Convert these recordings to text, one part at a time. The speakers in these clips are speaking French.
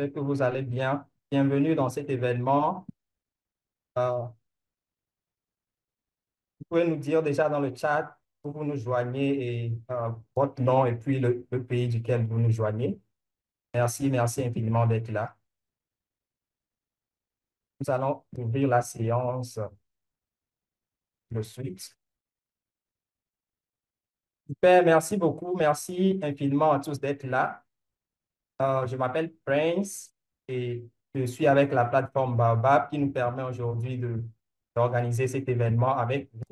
J'espère que vous allez bien. Bienvenue dans cet événement. Vous pouvez nous dire déjà dans le chat où vous nous joignez et votre nom et puis le pays duquel vous nous joignez. Merci, merci infiniment d'être là. Nous allons ouvrir la séance de suite. Super, merci beaucoup. Merci infiniment à tous d'être là. Je m'appelle Prince et je suis avec la plateforme Baobab qui nous permet aujourd'hui d'organiser cet événement avec vous.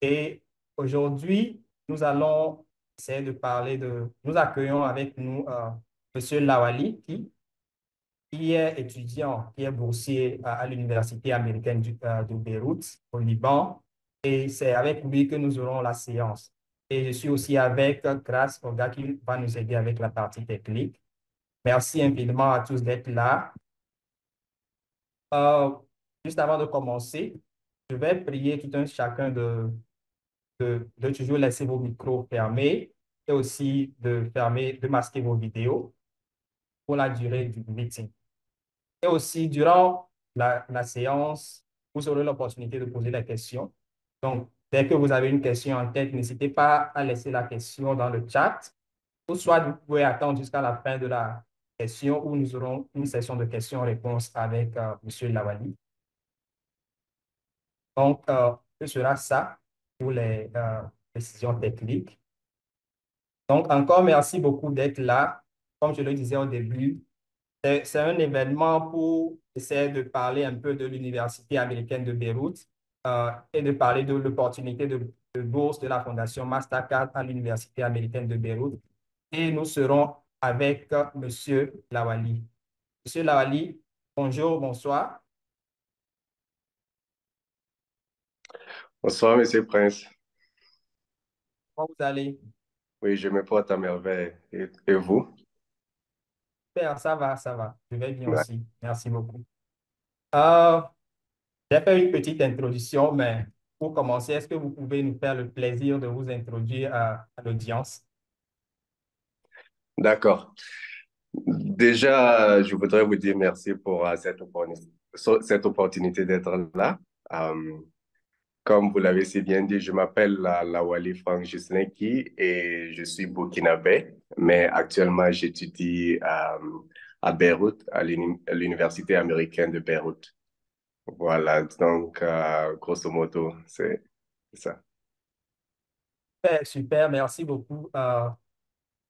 Et aujourd'hui, nous allons essayer de parler Nous accueillons avec nous Monsieur Lawali, qui est étudiant, qui est boursier à l'Université américaine de Beyrouth, au Liban. Et c'est avec lui que nous aurons la séance. Et je suis aussi avec Grace Oga qui va nous aider avec la partie technique. Merci infiniment à tous d'être là. Euh, Juste avant de commencer, je vais prier tout un chacun de toujours laisser vos micros fermés et aussi de masquer vos vidéos pour la durée du meeting. Et aussi, durant la séance, vous aurez l'opportunité de poser des questions. Donc, dès que vous avez une question en tête, n'hésitez pas à laisser la question dans le chat, ou soit vous pouvez attendre jusqu'à la fin de la session où nous aurons une session de questions-réponses avec M. Lawali. Donc, ce sera ça pour les décisions techniques. Donc, encore merci beaucoup d'être là. Comme je le disais au début, c'est un événement pour essayer de parler un peu de l'Université américaine de Beyrouth et de parler de l'opportunité de bourse de la Fondation Mastercard à l'Université américaine de Beyrouth. Et nous serons avec Monsieur Lawali. Monsieur Lawali, bonjour, bonsoir. Bonsoir, Monsieur Prince. Comment vous allez? Oui, je me porte à merveille. Et vous? Super, ça va, ça va. Je vais bien Ouais. aussi. Merci beaucoup. Euh, j'ai fait une petite introduction, mais pour commencer, est-ce que vous pouvez nous faire le plaisir de vous introduire à l'audience? D'accord. Déjà, je voudrais vous dire merci pour cette opportunité d'être là. Euh, Comme vous l'avez si bien dit, je m'appelle Lawali Frank Jusneki et je suis burkinabé, mais actuellement j'étudie à Beyrouth, à l'Université américaine de Beyrouth. Voilà, donc grosso modo, c'est ça. Super, super, merci beaucoup.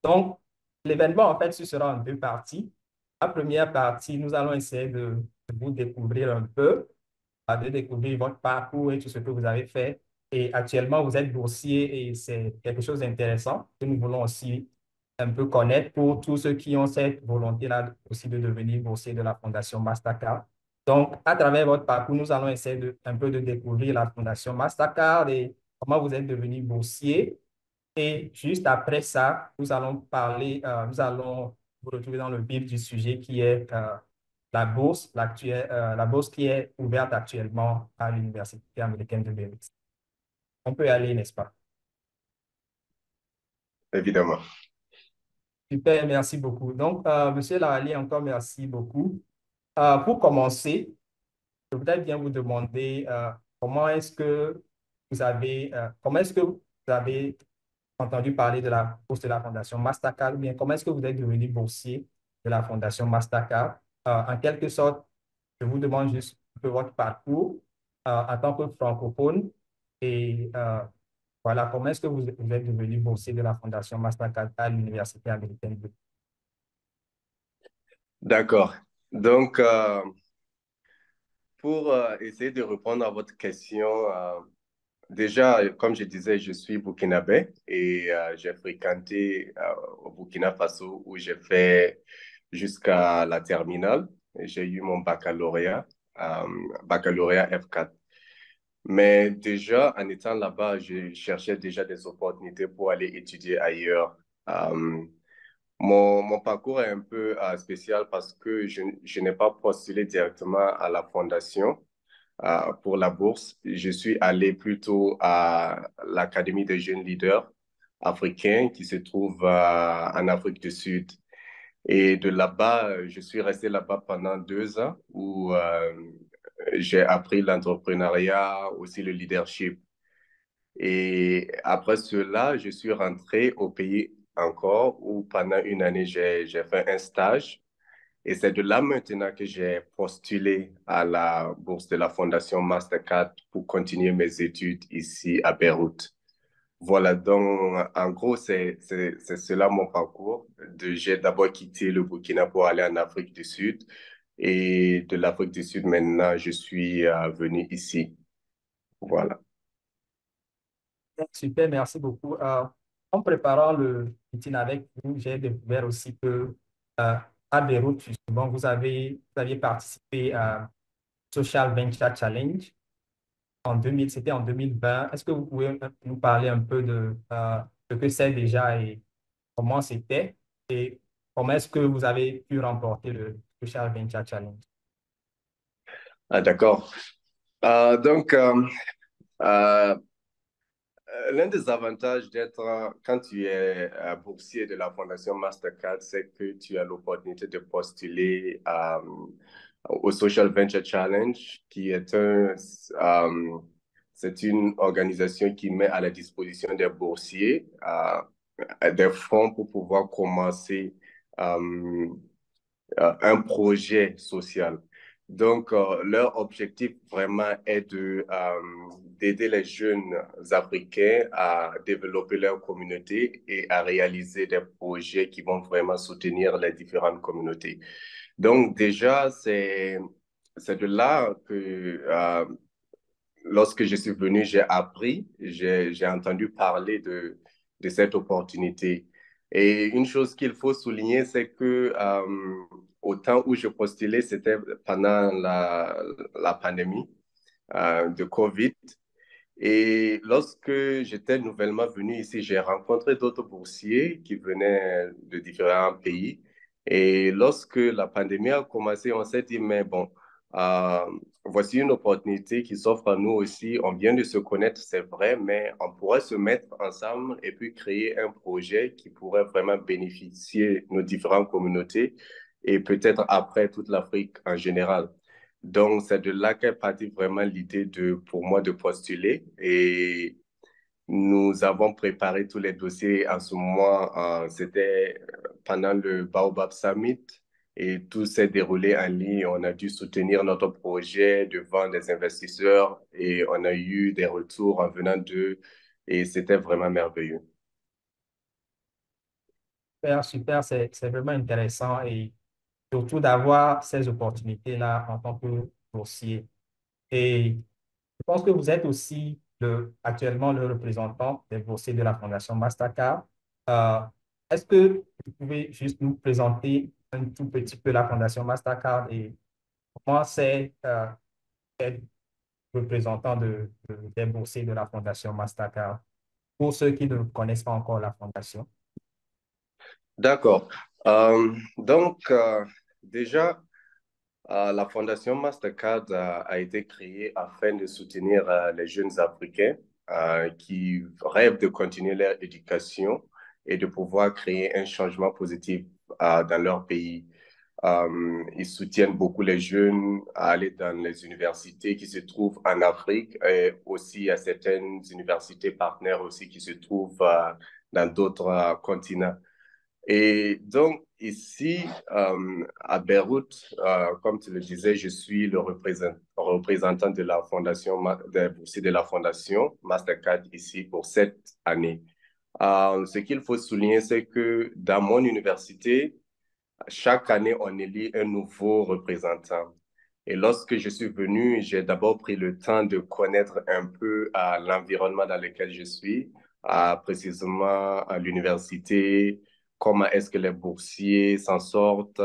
Donc, l'événement, en fait, ce sera en deux parties. La première partie, nous allons essayer de vous découvrir un peu, de découvrir votre parcours et tout ce que vous avez fait. Et actuellement, vous êtes boursier et c'est quelque chose d'intéressant que nous voulons aussi un peu connaître pour tous ceux qui ont cette volonté-là aussi de devenir boursier de la Fondation Mastercard. Donc, à travers votre parcours, nous allons essayer un peu de découvrir la Fondation Mastercard et comment vous êtes devenu boursier. Et juste après ça, nous allons vous retrouver dans le vif du sujet qui est la bourse qui est ouverte actuellement à l'Université américaine de Beyrouth. On peut y aller, n'est-ce pas? Évidemment. Super, merci beaucoup. Donc, Monsieur Lawali, encore merci beaucoup. Pour commencer, je voudrais bien vous demander comment est-ce que vous avez entendu parler de la bourse de la Fondation Mastercard, ou bien comment est-ce que vous êtes devenu boursier de la Fondation Mastercard? En quelque sorte, je vous demande juste un peu votre parcours en tant que francophone et voilà, comment est-ce que vous êtes devenu boursier de la Fondation Mastercard à l'Université américaine de... D'accord. Donc, pour essayer de répondre à votre question, déjà, comme je disais, je suis burkinabé et j'ai fréquenté au Burkina Faso où j'ai fait jusqu'à la terminale. J'ai eu mon baccalauréat, euh, baccalauréat F4. Mais déjà, en étant là-bas, je cherchais déjà des opportunités pour aller étudier ailleurs. Euh, mon parcours est un peu spécial parce que je n'ai pas postulé directement à la fondation pour la bourse. Je suis allé plutôt à l'Académie des jeunes leaders africains qui se trouve en Afrique du Sud. Et de là-bas, je suis resté là-bas pendant 2 ans où j'ai appris l'entrepreneuriat, aussi le leadership. Et après cela, je suis rentré au pays encore où pendant une année, j'ai fait un stage. Et c'est de là maintenant que j'ai postulé à la bourse de la Fondation Mastercard pour continuer mes études ici à Beyrouth. Voilà, donc en gros, c'est cela mon parcours. J'ai d'abord quitté le Burkina pour aller en Afrique du Sud. Et de l'Afrique du Sud, maintenant, je suis venu ici. Voilà. Super, merci beaucoup. En préparant le meeting avec vous, j'ai découvert aussi que à Beyrouth, justement, vous aviez participé à Social Venture Challenge en 2000, c'était en 2020. Est-ce que vous pouvez nous parler un peu de ce que c'est déjà et comment c'était et comment est-ce que vous avez pu remporter le Social Venture Challenge? Ah, d'accord. Donc, euh, l'un des avantages d'être, quand tu es boursier de la Fondation Mastercard, c'est que tu as l'opportunité de postuler au Social Venture Challenge, qui est c'est une organisation qui met à la disposition des boursiers des fonds pour pouvoir commencer euh, un projet social. Donc, leur objectif vraiment est d'aider les jeunes Africains à développer leur communauté et à réaliser des projets qui vont vraiment soutenir les différentes communautés. Donc, déjà, c'est de là que lorsque je suis venu, j'ai appris, j'ai entendu parler de cette opportunité. Et une chose qu'il faut souligner, c'est que au temps où je postulais, c'était pendant la pandémie de COVID. Et lorsque j'étais nouvellement venu ici, j'ai rencontré d'autres boursiers qui venaient de différents pays. Et lorsque la pandémie a commencé, on s'est dit, mais bon, euh, voici une opportunité qui s'offre à nous aussi. On vient de se connaître, c'est vrai, mais on pourrait se mettre ensemble et puis créer un projet qui pourrait vraiment bénéficier nos différentes communautés et peut-être après toute l'Afrique en général. Donc, c'est de là qu'est partie vraiment l'idée pour moi de postuler. Et nous avons préparé tous les dossiers en ce moment. C'était pendant le Baobab Summit et tout s'est déroulé en ligne. On a dû soutenir notre projet devant des investisseurs et on a eu des retours en venant d'eux et c'était vraiment merveilleux. Super, super, c'est vraiment intéressant et surtout d'avoir ces opportunités-là en tant que boursier. Et je pense que vous êtes aussi actuellement le représentant des boursiers de la Fondation Mastercard. Euh, Est-ce que vous pouvez juste nous présenter un tout petit peu la Fondation Mastercard et comment c'est être représentant des boursiers de la Fondation Mastercard pour ceux qui ne connaissent pas encore la Fondation? D'accord. Donc, déjà, la Fondation Mastercard a été créée afin de soutenir les jeunes Africains qui rêvent de continuer leur éducation et de pouvoir créer un changement positif dans leur pays. Ils soutiennent beaucoup les jeunes à aller dans les universités qui se trouvent en Afrique et aussi à certaines universités partenaires aussi qui se trouvent dans d'autres continents. Et donc, ici, à Beyrouth, comme tu le disais, je suis le représentant de la fondation, des boursiers de la fondation Mastercard ici pour cette année. Ce qu'il faut souligner, c'est que dans mon université, chaque année, on élit un nouveau représentant. Et lorsque je suis venu, j'ai d'abord pris le temps de connaître un peu l'environnement dans lequel je suis, précisément à l'université, comment est-ce que les boursiers s'en sortent,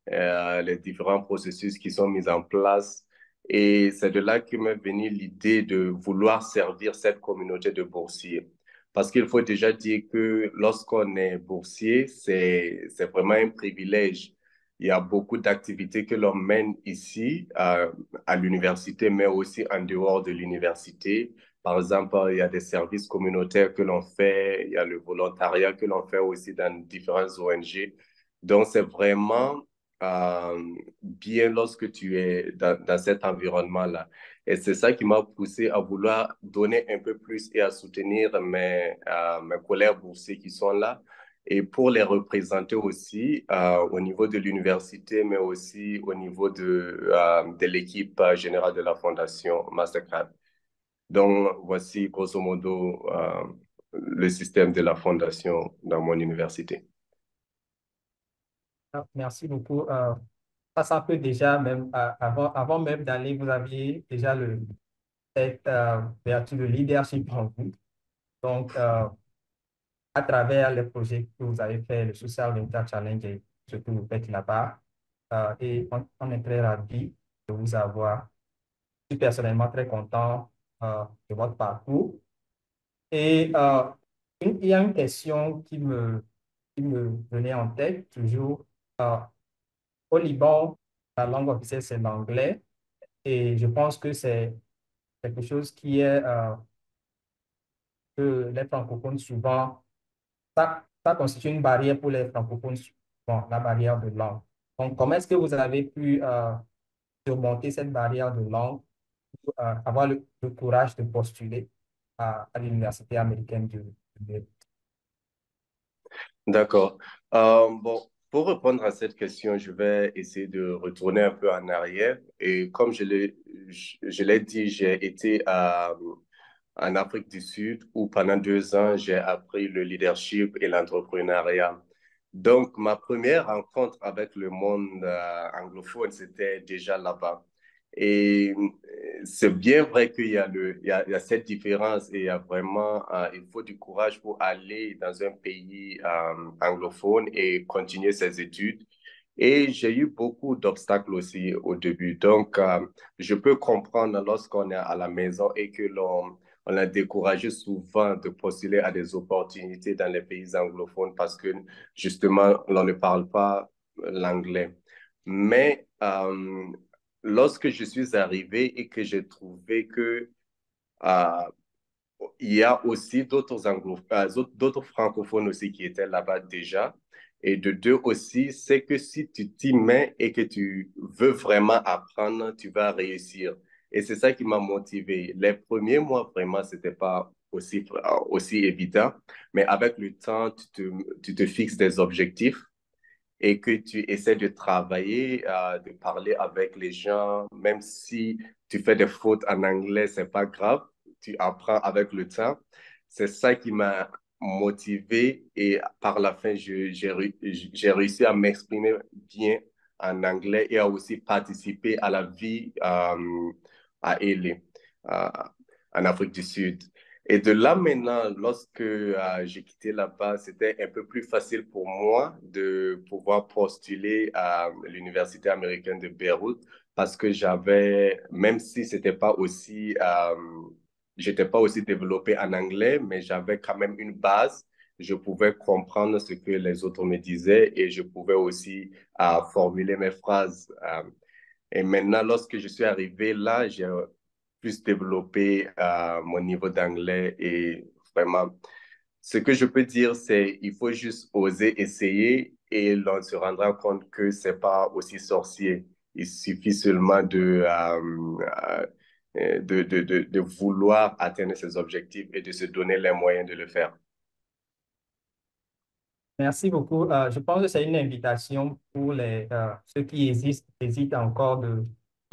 les différents processus qui sont mis en place. Et c'est de là que m'est venue l'idée de vouloir servir cette communauté de boursiers. Parce qu'il faut déjà dire que lorsqu'on est boursier, c'est vraiment un privilège. Il y a beaucoup d'activités que l'on mène ici à l'université, mais aussi en dehors de l'université. Par exemple, il y a des services communautaires que l'on fait, il y a le volontariat que l'on fait aussi dans différentes ONG. Donc, c'est vraiment bien lorsque tu es dans cet environnement-là. Et c'est ça qui m'a poussé à vouloir donner un peu plus et à soutenir mes collègues boursiers qui sont là. Et pour les représenter aussi au niveau de l'université, mais aussi au niveau de l'équipe générale de la Fondation Mastercard. Donc, voici grosso modo le système de la Fondation dans mon université. Ah, merci beaucoup. Ça peut déjà, même avant même d'aller, vous aviez déjà cette vertu de leadership en vous. Donc, à travers les projets que vous avez fait, le Social Venture Challenge et ce que vous faites là-bas, et on est très ravis de vous avoir. Je suis personnellement très content de votre parcours. Et il y a une question qui me venait en tête toujours. Euh, Au Liban, la langue officielle, c'est l'anglais. Et je pense que c'est quelque chose qui est que les francophones souvent, ça constitue une barrière pour les francophones, souvent, la barrière de langue. Donc, comment est-ce que vous avez pu surmonter cette barrière de langue, pour, avoir le courage de postuler à l'Université américaine de- D'accord. Bon, pour répondre à cette question, je vais essayer de retourner un peu en arrière. Et comme je l'ai dit, j'ai été en Afrique du Sud où pendant 2 ans, j'ai appris le leadership et l'entrepreneuriat. Donc, ma première rencontre avec le monde anglophone, c'était déjà là-bas. Et c'est bien vrai qu'il y a il y a cette différence et il y a vraiment, il faut du courage pour aller dans un pays anglophone et continuer ses études. Et j'ai eu beaucoup d'obstacles aussi au début. Donc, je peux comprendre lorsqu'on est à la maison et que on a découragé souvent de postuler à des opportunités dans les pays anglophones parce que justement, on ne parle pas l'anglais. Mais lorsque je suis arrivé et que j'ai trouvé que euh, il y a aussi d'autres francophones aussi qui étaient là-bas déjà. Et de deux aussi, c'est que si tu t'y mets et que tu veux vraiment apprendre, tu vas réussir. Et c'est ça qui m'a motivé. Les premiers mois, vraiment, c'était pas aussi évident. Mais avec le temps, tu te fixes des objectifs et que tu essaies de travailler, de parler avec les gens, même si tu fais des fautes en anglais, c'est pas grave, tu apprends avec le temps. C'est ça qui m'a motivé et par la fin, j'ai réussi à m'exprimer bien en anglais et à aussi participer à la vie à Élé, euh, en Afrique du Sud. Et de là maintenant, lorsque j'ai quitté là-bas, c'était un peu plus facile pour moi de pouvoir postuler à l'Université américaine de Beyrouth parce que j'avais, même si j'étais pas aussi développé en anglais, mais j'avais quand même une base. Je pouvais comprendre ce que les autres me disaient et je pouvais aussi formuler mes phrases. Et maintenant, lorsque je suis arrivé là, j'ai plus développé mon niveau d'anglais et vraiment, ce que je peux dire, c'est il faut juste oser essayer et l'on se rendra compte que c'est pas aussi sorcier. Il suffit seulement de vouloir atteindre ses objectifs et de se donner les moyens de le faire. Merci beaucoup. Je pense que c'est une invitation pour ceux qui hésitent encore de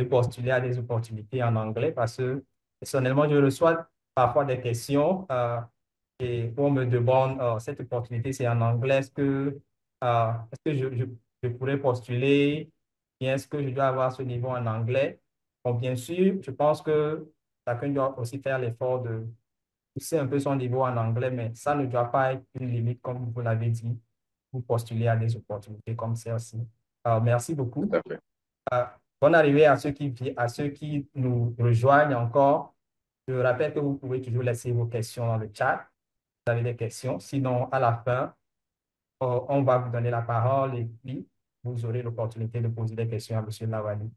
postuler à des opportunités en anglais parce que personnellement, je reçois parfois des questions et on me demande, cette opportunité, c'est en anglais, est-ce que je pourrais postuler? Bien, est-ce que je dois avoir ce niveau en anglais? Bon, bien sûr, je pense que chacun doit aussi faire l'effort de pousser un peu son niveau en anglais, mais ça ne doit pas être une limite, comme vous l'avez dit, pour postuler à des opportunités comme celle-ci. Merci Tout beaucoup. à fait. Euh, Bonne arrivée à ceux qui nous rejoignent encore. Je rappelle que vous pouvez toujours laisser vos questions dans le chat. Vous avez des questions. Sinon, à la fin, on va vous donner la parole et puis vous aurez l'opportunité de poser des questions à M. Lavani.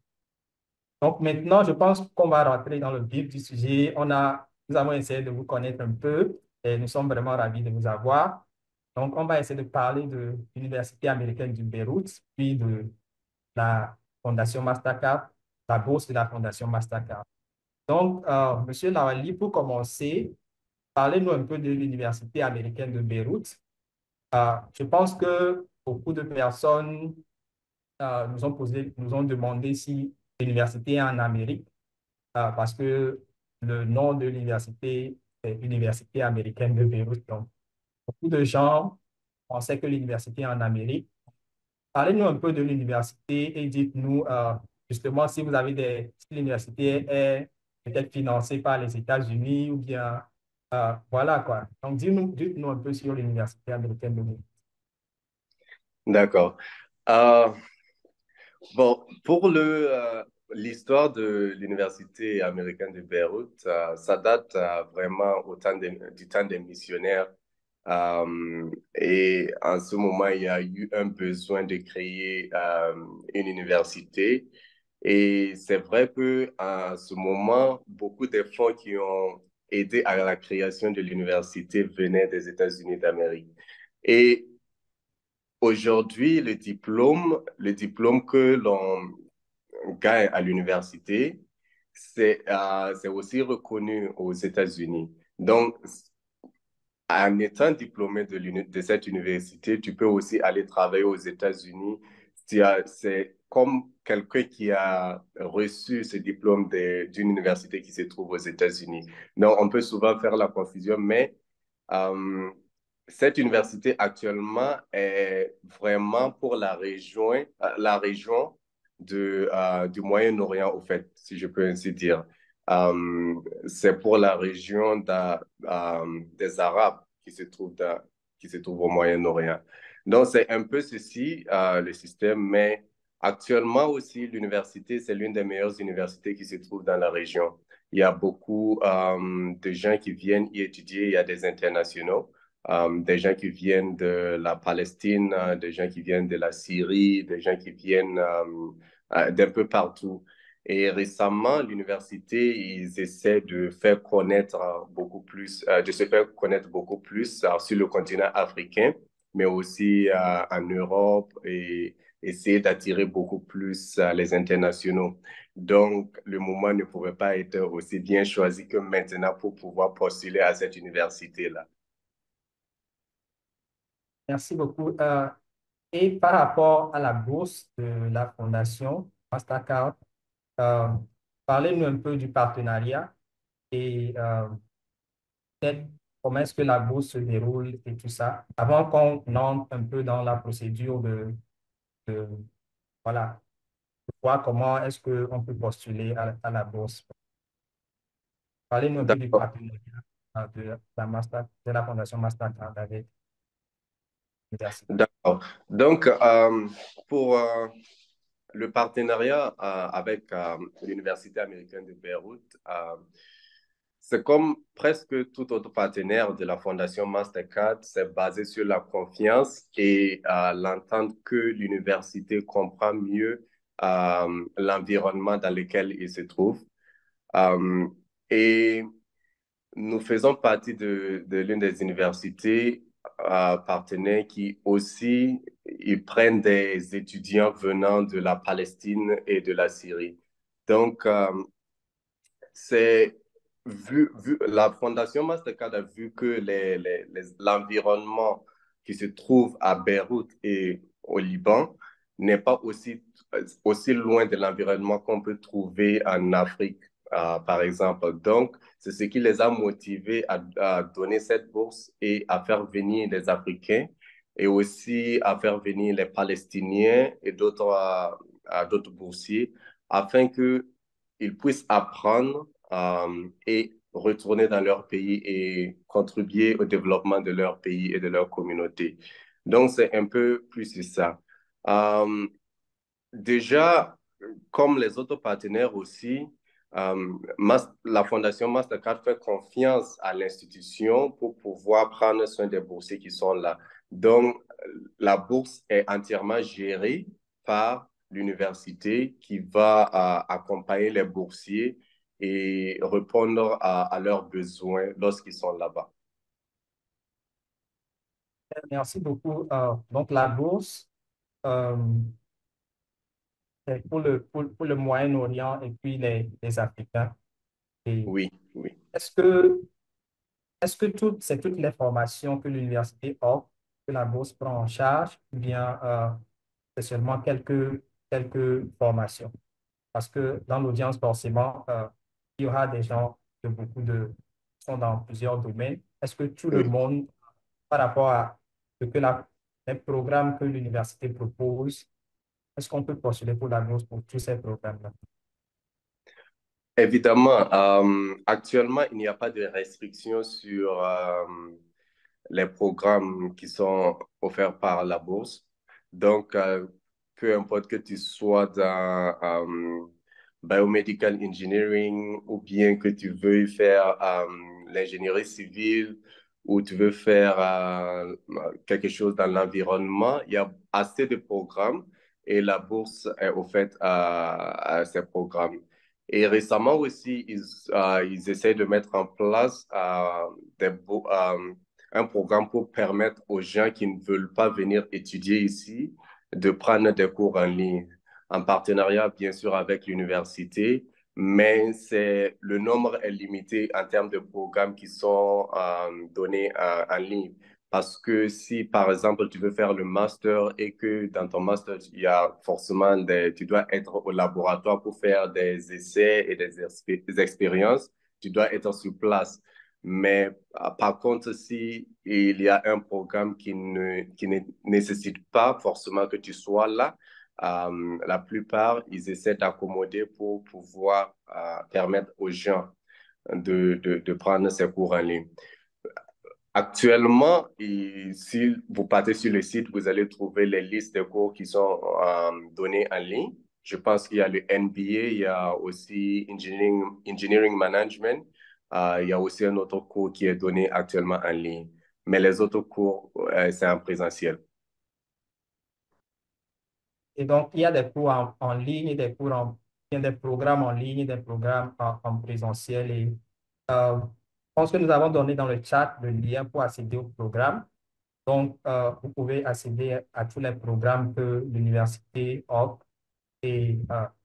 Donc maintenant, je pense qu'on va rentrer dans le vif du sujet. Nous avons essayé de vous connaître un peu et nous sommes vraiment ravis de vous avoir. Donc, on va essayer de parler de l'Université américaine du Beyrouth, puis de la Fondation Mastercard, la bourse de la Fondation Mastercard. Donc, Monsieur Lawali, pour commencer, parlez-nous un peu de l'Université américaine de Beyrouth. Je pense que beaucoup de personnes nous ont demandé si l'université est en Amérique, parce que le nom de l'université est Université américaine de Beyrouth. Donc, beaucoup de gens pensaient que l'université est en Amérique. Parlez-nous un peu de l'université et dites-nous justement si vous avez si l'université est peut-être financée par les États-Unis ou bien voilà quoi. Donc, dites-nous un peu sur l'université américaine de Beyrouth. D'accord. Euh, Bon, pour l'histoire de l'Université américaine de Beyrouth, ça date vraiment du temps des missionnaires. Et en ce moment, il y a eu un besoin de créer une université. Et c'est vrai que à ce moment, beaucoup des fonds qui ont aidé à la création de l'université venaient des États-Unis d'Amérique. Et aujourd'hui, le diplôme que l'on gagne à l'université, c'est aussi reconnu aux États-Unis. Donc, en étant diplômé de cette université, tu peux aussi aller travailler aux États-Unis. C'est comme quelqu'un qui a reçu ce diplôme d'une université qui se trouve aux États-Unis. Donc, on peut souvent faire la confusion, mais euh, cette université actuellement est vraiment pour la région du Moyen-Orient, au fait, si je peux ainsi dire. C'est pour la région des Arabes qui se trouvent au Moyen-Orient. Donc, c'est un peu ceci, le système, mais actuellement aussi, l'université, c'est l'une des meilleures universités qui se trouve dans la région. Il y a beaucoup de gens qui viennent y étudier, il y a des internationaux, des gens qui viennent de la Palestine, des gens qui viennent de la Syrie, des gens qui viennent d'un peu partout. Et récemment, l'université, ils essaient de faire connaître beaucoup plus, de se faire connaître beaucoup plus sur le continent africain, mais aussi en Europe et essayer d'attirer beaucoup plus les internationaux. Donc, le moment ne pouvait pas être aussi bien choisi que maintenant pour pouvoir postuler à cette université-là. Merci beaucoup. Et par rapport à la bourse de la Fondation Mastercard, euh, parlez-nous un peu du partenariat et peut-être comment est-ce que la bourse se déroule et tout ça, avant qu'on entre un peu dans la procédure de, voilà, de voir comment est-ce qu'on peut postuler à la bourse. Parlez-nous un peu du D'accord. partenariat de la Fondation Mastercard avec l'université. D'accord. Donc, pour le partenariat avec l'Université américaine de Beyrouth, c'est comme presque tout autre partenaire de la Fondation Mastercard, c'est basé sur la confiance et l'entente que l'université comprend mieux l'environnement dans lequel il se trouve. Euh, et nous faisons partie de l'une des universités partenaires qui aussi ils prennent des étudiants venant de la Palestine et de la Syrie. Donc, c'est la Fondation Mastercard a vu que l'environnement qui se trouve à Beyrouth et au Liban n'est pas aussi loin de l'environnement qu'on peut trouver en Afrique, par exemple. Donc, c'est ce qui les a motivés à donner cette bourse et à faire venir les Africains et aussi à faire venir les Palestiniens et d'autres boursiers afin qu'ils puissent apprendre et retourner dans leur pays et contribuer au développement de leur pays et de leur communauté. Donc, c'est un peu plus ça. Euh, Déjà, comme les autres partenaires aussi, la Fondation Mastercard fait confiance à l'institution pour pouvoir prendre soin des boursiers qui sont là. Donc, la bourse est entièrement gérée par l'université qui va accompagner les boursiers et répondre à leurs besoins lorsqu'ils sont là-bas. Merci beaucoup. Donc, la bourse, euh, c'est pour le Moyen-Orient et puis les Africains. Et Oui, oui, est-ce que, est-ce que c'est toutes les formations que l'université offre, que la bourse prend en charge, ou bien c'est seulement quelques formations? Parce que dans l'audience, forcément, il y aura des gens qui sont dans plusieurs domaines. Est-ce que tout le oui. monde, par rapport à ce que les programmes que l'université propose, est-ce qu'on peut postuler pour la bourse pour tous ces programmes-là? Évidemment, actuellement, il n'y a pas de restrictions sur les programmes qui sont offerts par la bourse. Donc, peu importe que tu sois dans biomedical engineering ou bien que tu veuilles faire l'ingénierie civile ou tu veux faire quelque chose dans l'environnement, il y a assez de programmes et la bourse est offerte à ces programmes. Et récemment aussi, ils essaient de mettre en place un programme pour permettre aux gens qui ne veulent pas venir étudier ici de prendre des cours en ligne, en partenariat bien sûr avec l'université, mais le nombre est limité en termes de programmes qui sont donnés en ligne. Parce que si, par exemple, tu veux faire le master et que dans ton master, il y a forcément tu dois être au laboratoire pour faire des essais et des expériences, tu dois être sur place. Mais par contre, si il y a un programme qui ne nécessite pas forcément que tu sois là, la plupart, ils essaient d'accommoder pour pouvoir permettre aux gens de prendre ces cours en ligne. Actuellement, si vous partez sur le site, vous allez trouver les listes de cours qui sont donnés en ligne. Je pense qu'il y a le NBA, il y a aussi Engineering Management, il y a aussi un autre cours qui est donné actuellement en ligne. Mais les autres cours, c'est en présentiel. Et donc, il y a des cours en ligne, il y a des programmes en ligne, des programmes en présentiel. Et je pense que nous avons donné dans le chat le lien pour accéder au programme. Donc, vous pouvez accéder à tous les programmes que l'université offre et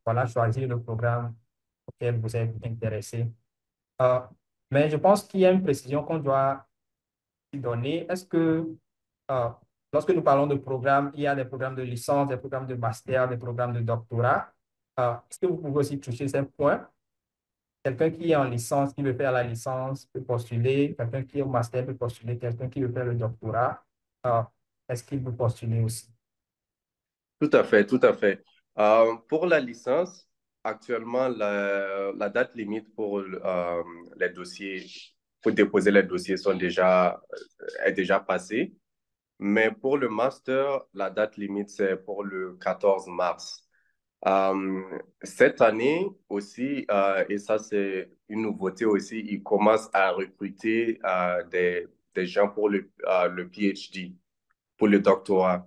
voilà, choisir le programme auquel vous êtes intéressé. Euh, mais je pense qu'il y a une précision qu'on doit y donner. Est-ce que, euh, lorsque nous parlons de programmes, il y a des programmes de licence, des programmes de master, des programmes de doctorat. Est-ce que vous pouvez aussi toucher ces points? Quelqu'un qui est en licence, qui veut faire la licence, peut postuler. Quelqu'un qui est au master peut postuler. Quelqu'un qui veut faire le doctorat, euh, est-ce qu'il peut postuler aussi? Tout à fait, tout à fait. Pour la licence, actuellement, la date limite pour les dossiers, pour déposer les dossiers est déjà passée. Mais pour le master, la date limite, c'est pour le 14 mars. Cette année aussi, et ça c'est une nouveauté aussi, ils commencent à recruter des gens pour le PhD, pour le doctorat.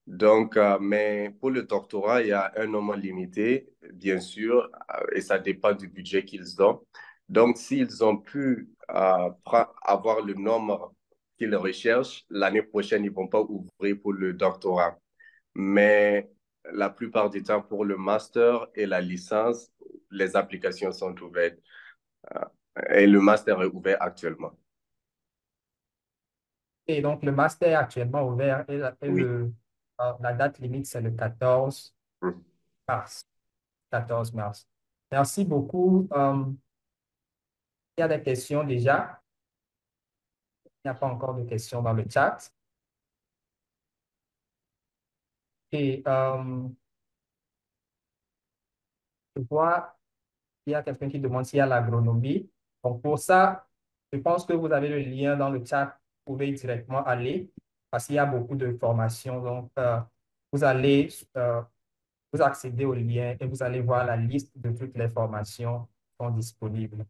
Donc, mais pour le doctorat, il y a un nombre limité, bien sûr, et ça dépend du budget qu'ils ont. Donc, s'ils ont pu avoir le nombre qu'ils recherchent, l'année prochaine, ils ne vont pas ouvrir pour le doctorat. Mais la plupart du temps, pour le master et la licence, les applications sont ouvertes. Euh, et le master est ouvert actuellement. Et donc, le master est actuellement ouvert Oui. la date limite, c'est le 14 Mm. mars. 14 mars. Merci beaucoup. Il y a des questions déjà. Il n'y a pas encore de questions dans le chat. Et je vois qu'il y a quelqu'un qui demande s'il y a l'agronomie. Donc, pour ça, je pense que vous avez le lien dans le chat. Vous pouvez directement aller parce qu'il y a beaucoup de formations. Donc, vous allez vous accédez au lien et vous allez voir la liste de toutes les formations qui sont disponibles.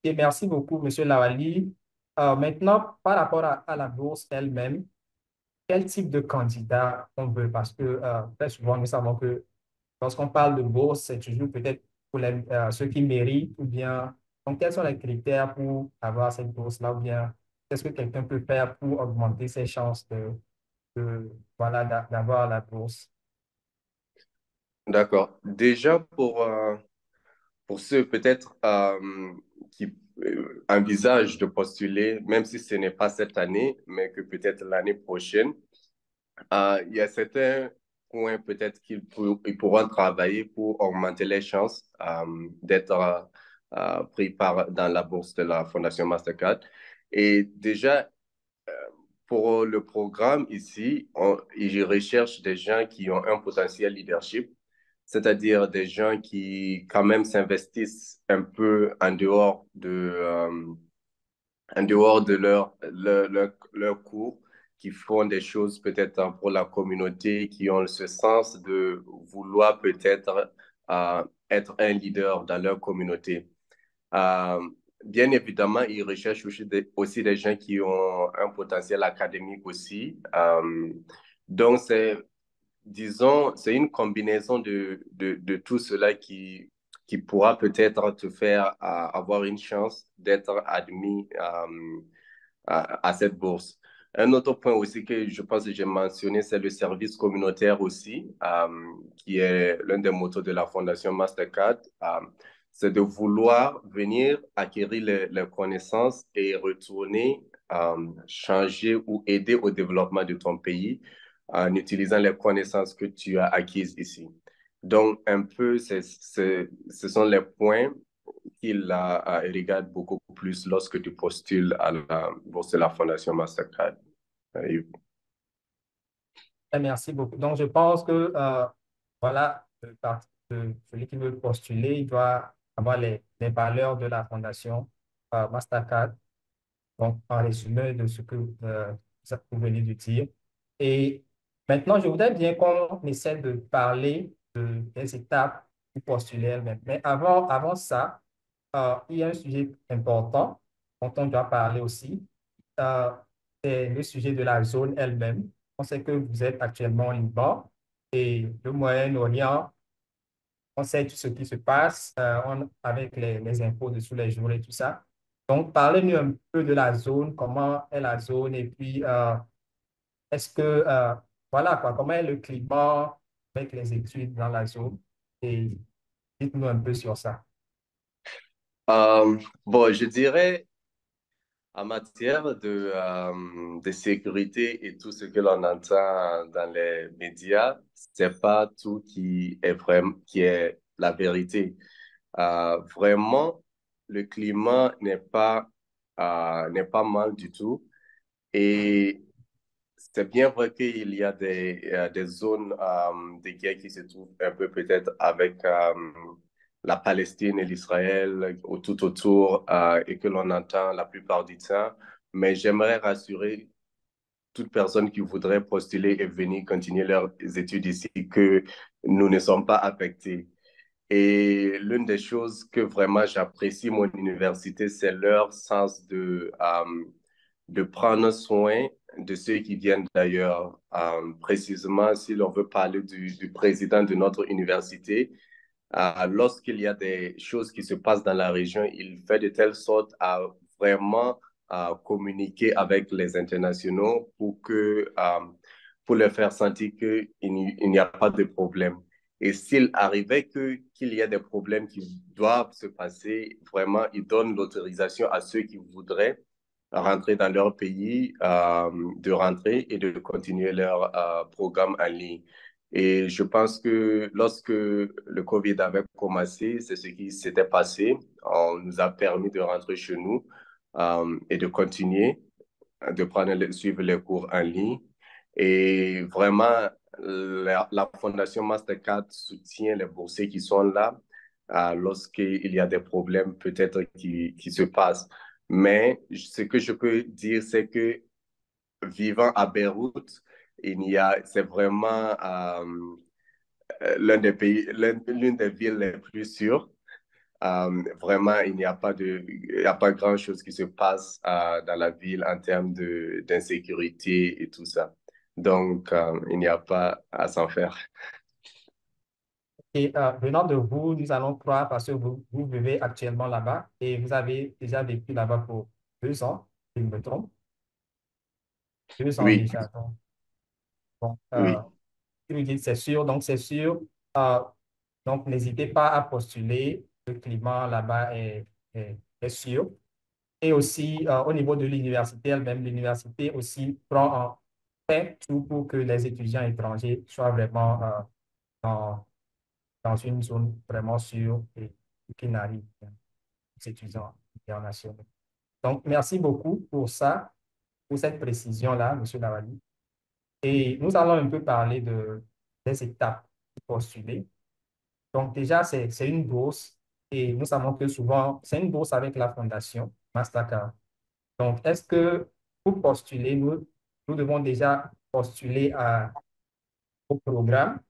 Et merci beaucoup, Monsieur Lawali. Maintenant, par rapport à la bourse elle-même, quel type de candidat on veut? Parce que très souvent, nous savons que lorsqu'on parle de bourse, c'est toujours peut-être pour ceux qui méritent ou bien. Donc, quels sont les critères pour avoir cette bourse-là ou bien qu'est-ce que quelqu'un peut faire pour augmenter ses chances voilà, d'avoir la bourse? D'accord. Déjà, pour ceux peut-être qui envisagent de postuler, même si ce n'est pas cette année, mais que peut-être l'année prochaine, il y a certains points peut-être ils pourront travailler pour augmenter les chances d'être pris dans la bourse de la Fondation Mastercard. Et déjà, pour le programme ici, ils recherchent des gens qui ont un potentiel leadership, c'est-à-dire des gens qui quand même s'investissent un peu en dehors de leur cours, qui font des choses peut-être pour la communauté, qui ont ce sens de vouloir peut-être être un leader dans leur communauté. Euh, Bien évidemment, ils recherchent aussi des gens qui ont un potentiel académique aussi. Donc, disons, c'est une combinaison de tout cela qui pourra peut-être te faire avoir une chance d'être admis à cette bourse. Un autre point aussi que je pense que j'ai mentionné, c'est le service communautaire aussi, qui est l'un des mottos de la Fondation Mastercard. C'est de vouloir venir acquérir les connaissances et retourner changer ou aider au développement de ton pays en utilisant les connaissances que tu as acquises ici. Donc, un peu, ce sont les points qu'il regarde beaucoup plus lorsque tu postules à la bourse de la Fondation Mastercard. Euh, Merci beaucoup. Donc, je pense que, voilà, celui qui veut postuler, il doit avoir les valeurs de la Fondation Mastercard. Donc, en résumé de ce que vous venez de dire. Et maintenant, je voudrais bien qu'on essaie de parler des étapes du postuler elle-même. Mais avant ça, il y a un sujet important dont on doit parler aussi. Euh, c'est le sujet de la zone elle-même. On sait que vous êtes actuellement au Liban et le Moyen-Orient, on sait tout ce qui se passe avec les infos de tous les jours et tout ça. Donc, parlez-nous un peu de la zone, comment est la zone et puis est-ce que, voilà quoi, comment est le climat avec les études dans la zone et dites-nous un peu sur ça. euh, bon, je dirais en matière de sécurité et tout ce que l'on entend dans les médias, c'est pas tout qui est vraiment, qui est la vérité. Vraiment, le climat n'est pas mal du tout. Et c'est bien vrai qu'il y a des zones de guerre qui se trouvent un peu peut-être avec la Palestine et l'Israël tout autour et que l'on entend la plupart du temps. Mais j'aimerais rassurer toute personne qui voudrait postuler et venir continuer leurs études ici que nous ne sommes pas affectés. Et l'une des choses que vraiment j'apprécie mon université, c'est leur sens de prendre soin de ceux qui viennent d'ailleurs. Précisément, si l'on veut parler du président de notre université, lorsqu'il y a des choses qui se passent dans la région, il fait de telle sorte à vraiment communiquer avec les internationaux pour leur faire sentir qu'il n'y a pas de problème. Et s'il arrivait qu'il y a des problèmes qui doivent se passer, vraiment, ils donnent l'autorisation à ceux qui voudraient rentrer dans leur pays, de rentrer et de continuer leur programme en ligne. Et je pense que lorsque le COVID avait commencé, c'est ce qui s'était passé. On nous a permis de rentrer chez nous et de continuer de suivre les cours en ligne. Et vraiment, la Fondation Mastercard soutient les boursiers qui sont là lorsqu'il y a des problèmes peut-être qui se passent. Mais ce que je peux dire, c'est que vivant à Beyrouth, c'est vraiment l'une des villes les plus sûres. Vraiment, il n'y a pas grand-chose qui se passe dans la ville en termes d'insécurité et tout ça. Donc, il n'y a pas à s'en faire. Et venant de vous, nous allons croire parce que vous vivez actuellement là-bas et vous avez déjà vécu là-bas pour 2 ans, si je me trompe. 2 ans Oui, déjà. Donc, bon, oui. si vous dites c'est sûr, donc c'est sûr. Euh, donc, n'hésitez pas à postuler. Le climat là-bas est sûr. Et aussi, au niveau de l'université elle-même, l'université aussi fait tout pour que les étudiants étrangers soient vraiment dans, dans une zone vraiment sûre et qu'ils n'arrivent pas, aux étudiants internationaux. Donc, merci beaucoup pour ça, pour cette précision-là, Monsieur Lavali. Et nous allons un peu parler des étapes pour postuler. Donc, déjà, c'est une bourse et nous savons que souvent, c'est une bourse avec la fondation Mastercard. Donc, est-ce que pour postuler, nous devons déjà postuler au programme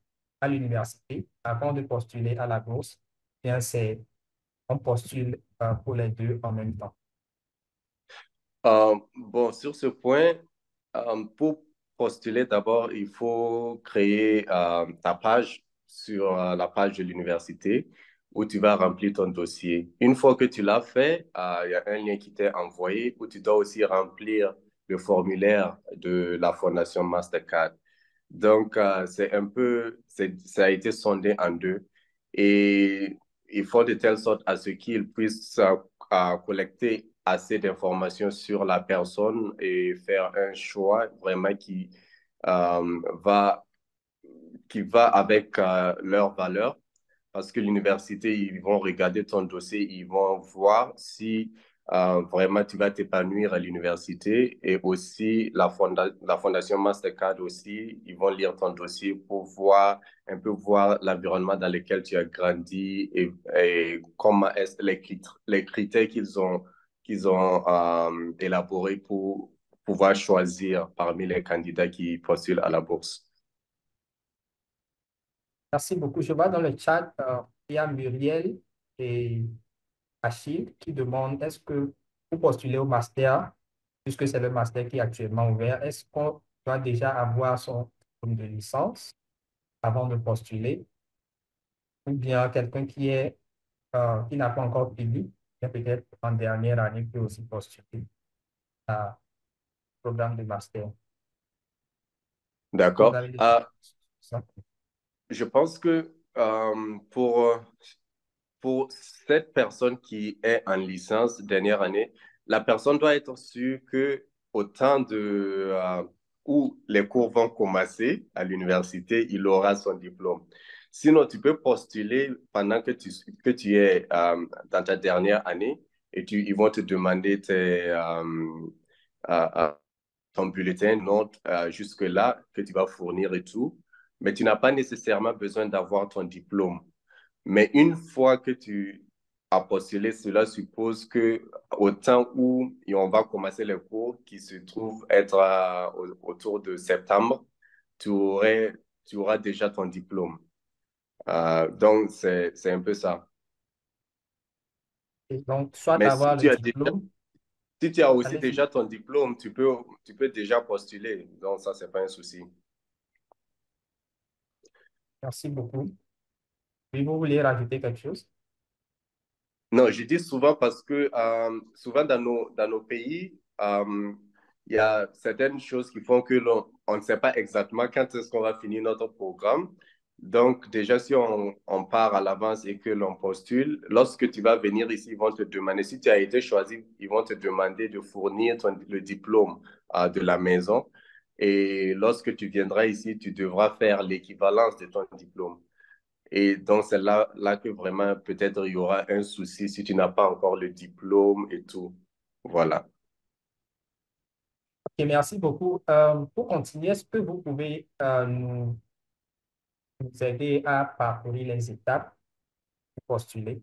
à l'université avant de postuler à la bourse? Bien, on postule pour les deux en même temps. Bon, sur ce point, pour postuler, d'abord, il faut créer ta page sur la page de l'université où tu vas remplir ton dossier. Une fois que tu l'as fait, il y a un lien qui t'est envoyé où tu dois aussi remplir le formulaire de la Fondation Mastercard. Donc, ça a été sondé en deux. Et il faut de telle sorte à ce qu'ils puissent collecter assez d'informations sur la personne et faire un choix vraiment euh, va, qui va avec leurs valeurs parce que l'université, ils vont regarder ton dossier, ils vont voir si vraiment tu vas t'épanouir à l'université et aussi la Fondation Mastercard aussi, ils vont lire ton dossier pour voir un peu voir l'environnement dans lequel tu as grandi et comment est les critères qu'ils ont élaborés pour pouvoir choisir parmi les candidats qui postulent à la bourse. Merci beaucoup. Je vois dans le chat, il y a Muriel et Achille qui demandent est-ce que pour postuler au master, puisque c'est le master qui est actuellement ouvert, est-ce qu'on doit déjà avoir son diplôme de licence avant de postuler, ou bien quelqu'un qui n'a pas encore fini, mais peut-être en dernière année peut aussi postuler à programme de master. Est-ce que vous D'accord. avez des informations sur ça? Je pense que pour cette personne qui est en licence dernière année, la personne doit être sûre que au temps où les cours vont commencer à l'université, il aura son diplôme. Sinon, tu peux postuler pendant que tu es dans ta dernière année et ils vont te demander euh, ton bulletin, note jusque-là que tu vas fournir et tout. Mais tu n'as pas nécessairement besoin d'avoir ton diplôme. Mais une fois que tu as postulé, cela suppose que au temps où on va commencer les cours, qui se trouve être autour de septembre, tu aurais, tu auras déjà ton diplôme. Donc, c'est un peu ça. Et donc, soit Mais avoir le diplôme, si tu as aussi allez-y. déjà ton diplôme, tu peux déjà postuler. Donc, ça, c'est pas un souci. Merci beaucoup. Oui, vous voulez rajouter quelque chose? Non, je dis souvent parce que souvent dans nos pays, il y a certaines choses qui font que on ne sait pas exactement quand est-ce qu'on va finir notre programme. Donc, déjà, si on part à l'avance et que l'on postule, lorsque tu vas venir ici, ils vont te demander, si tu as été choisi, ils vont te demander de fournir le diplôme de la maison. Et lorsque tu viendras ici, tu devras faire l'équivalence de ton diplôme. Et donc, c'est là que vraiment, peut-être, il y aura un souci si tu n'as pas encore le diplôme et tout. Voilà. Ok, merci beaucoup. Pour continuer, est-ce que vous pouvez nous aider à parcourir les étapes pour postuler?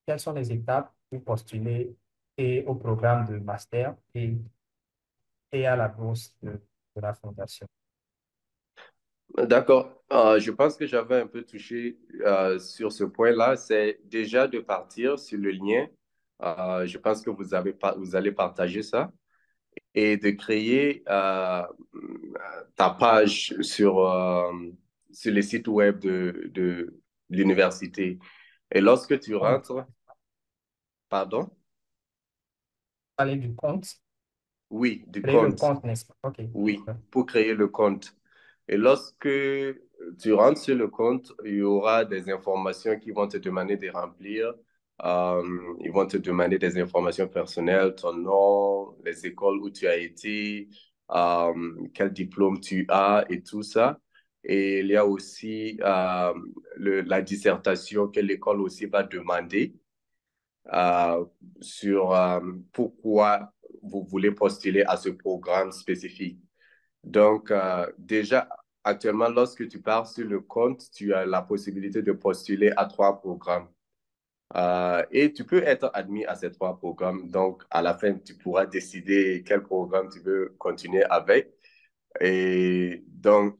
Quelles sont les étapes pour postuler et au programme de master et à la bourse de la fondation? D'accord. Je pense que j'avais un peu touché sur ce point-là. C'est déjà de partir sur le lien. Je pense que vous allez partager ça et de créer ta page sur le site web de l'université. Et lorsque tu Compte. rentres, pardon? Parler du compte. Oui, du Créer le compte. compte, n'est-ce pas? OK. Oui, pour créer le compte. Et lorsque tu rentres sur le compte, il y aura des informations qui vont te demander de remplir. Ils vont te demander des informations personnelles, ton nom, les écoles où tu as été, quel diplôme tu as et tout ça. Et il y a aussi la dissertation que l'école aussi va demander euh, sur pourquoi vous voulez postuler à ce programme spécifique. Donc, déjà, actuellement, lorsque tu pars sur le compte, tu as la possibilité de postuler à 3 programmes. Et tu peux être admis à ces 3 programmes. Donc, à la fin, tu pourras décider quel programme tu veux continuer avec. Et donc,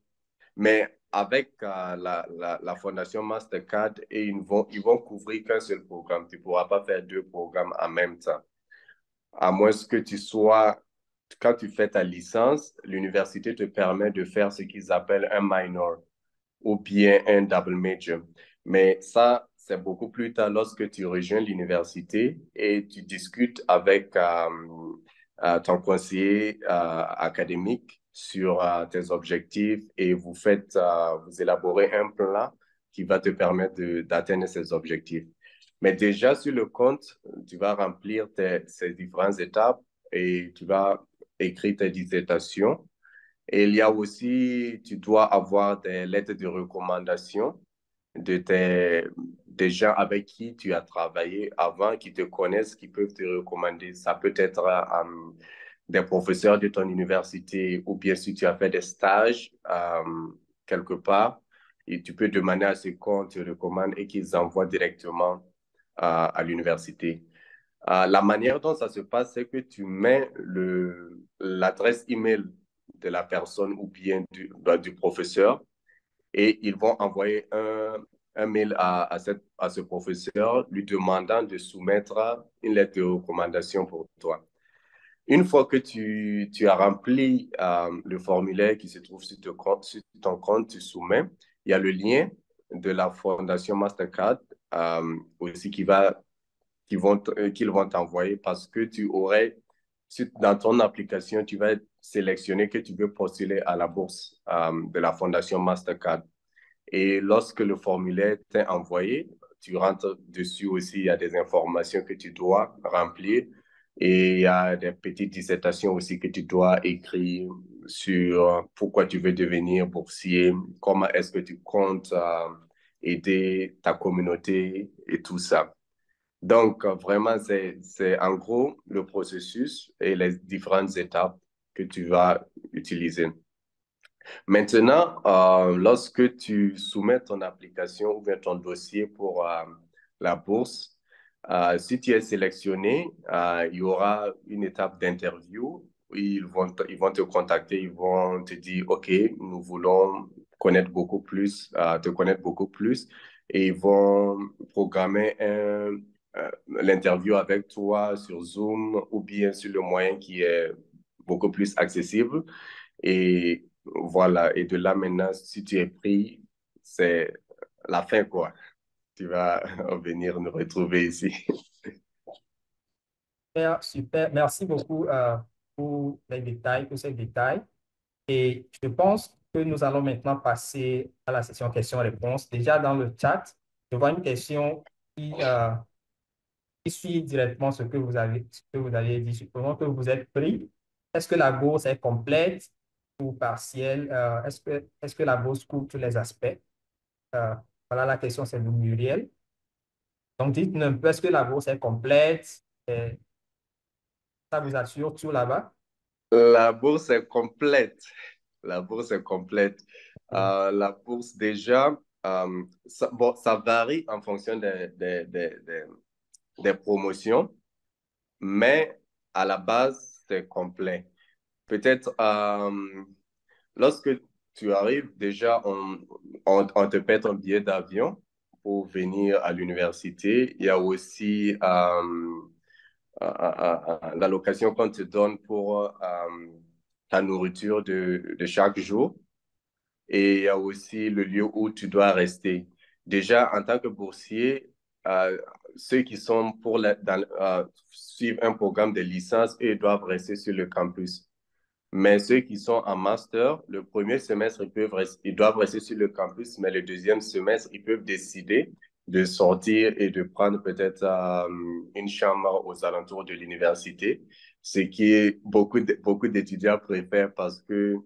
mais avec la Fondation Mastercard, et ils vont couvrir qu'un seul programme. Tu ne pourras pas faire 2 programmes en même temps. À moins que tu sois, quand tu fais ta licence, l'université te permet de faire ce qu'ils appellent un minor ou bien un double major. Mais ça, c'est beaucoup plus tard lorsque tu rejoins l'université et tu discutes avec ton conseiller académique sur tes objectifs et vous élaborez un plan qui va te permettre d'atteindre ces objectifs. Mais déjà sur le compte, tu vas remplir ces différentes étapes et tu vas écrire tes dissertations. Et il y a aussi, tu dois avoir des lettres de recommandation de des gens avec qui tu as travaillé avant, qui te connaissent, qui peuvent te recommander. Ça peut être des professeurs de ton université ou bien si tu as fait des stages quelque part, et tu peux demander à ce qu'on te recommande et qu'ils envoient directement à l'université. La manière dont ça se passe, c'est que tu mets l'adresse email de la personne ou bien du professeur et ils vont envoyer un mail à ce professeur lui demandant de soumettre une lettre de recommandation pour toi. Une fois que tu as rempli le formulaire qui se trouve sur ton compte, tu soumets. Il y a le lien de la Fondation Mastercard aussi qu'ils vont t'envoyer parce que dans ton application, tu vas sélectionner que tu veux postuler à la bourse de la Fondation Mastercard. Et lorsque le formulaire t'est envoyé, tu rentres dessus aussi, il y a des informations que tu dois remplir et il y a des petites dissertations aussi que tu dois écrire sur pourquoi tu veux devenir boursier, comment est-ce que tu comptes aider ta communauté et tout ça. Donc, vraiment, c'est en gros le processus et les différentes étapes que tu vas utiliser. Maintenant, lorsque tu soumets ton application ou bien ton dossier pour la bourse, si tu es sélectionné, il y aura une étape d'interview où ils vont te contacter, ils vont te dire, OK, nous voulons te connaître beaucoup plus, et ils vont programmer l'interview avec toi sur Zoom ou bien sur le moyen qui est beaucoup plus accessible. Et voilà, et de là maintenant, si tu es pris, c'est la fin, quoi. Tu vas venir nous retrouver ici. Super, super. Merci beaucoup pour les détails, pour ces détails. Et je pense que nous allons maintenant passer à la session questions-réponses. Déjà dans le chat, je vois une question qui suit directement ce que vous avez dit. Supposons que vous êtes pris. Est-ce que la bourse est complète ou partielle? Est-ce que la bourse couvre tous les aspects? Euh, voilà, la question, c'est de Muriel. Donc, dites-nous un peu, est-ce que la bourse est complète? Ça vous assure tout là-bas? La bourse est complète. La bourse est complète. Oui. La bourse, déjà, bon, ça varie en fonction des promotions, mais à la base, c'est complet. Peut-être lorsque tu arrives, déjà, on te paie ton billet d'avion pour venir à l'université. Il y a aussi l'allocation qu'on te donne pour ta nourriture de chaque jour. Et il y a aussi le lieu où tu dois rester. Déjà, en tant que boursier, euh, ceux qui sont suivre un programme de licence, eux doivent rester sur le campus. Mais ceux qui sont en master, le premier semestre, ils doivent rester sur le campus, mais le deuxième semestre, ils peuvent décider de sortir et de prendre peut-être une chambre aux alentours de l'université, ce qui beaucoup d'étudiants préfèrent parce que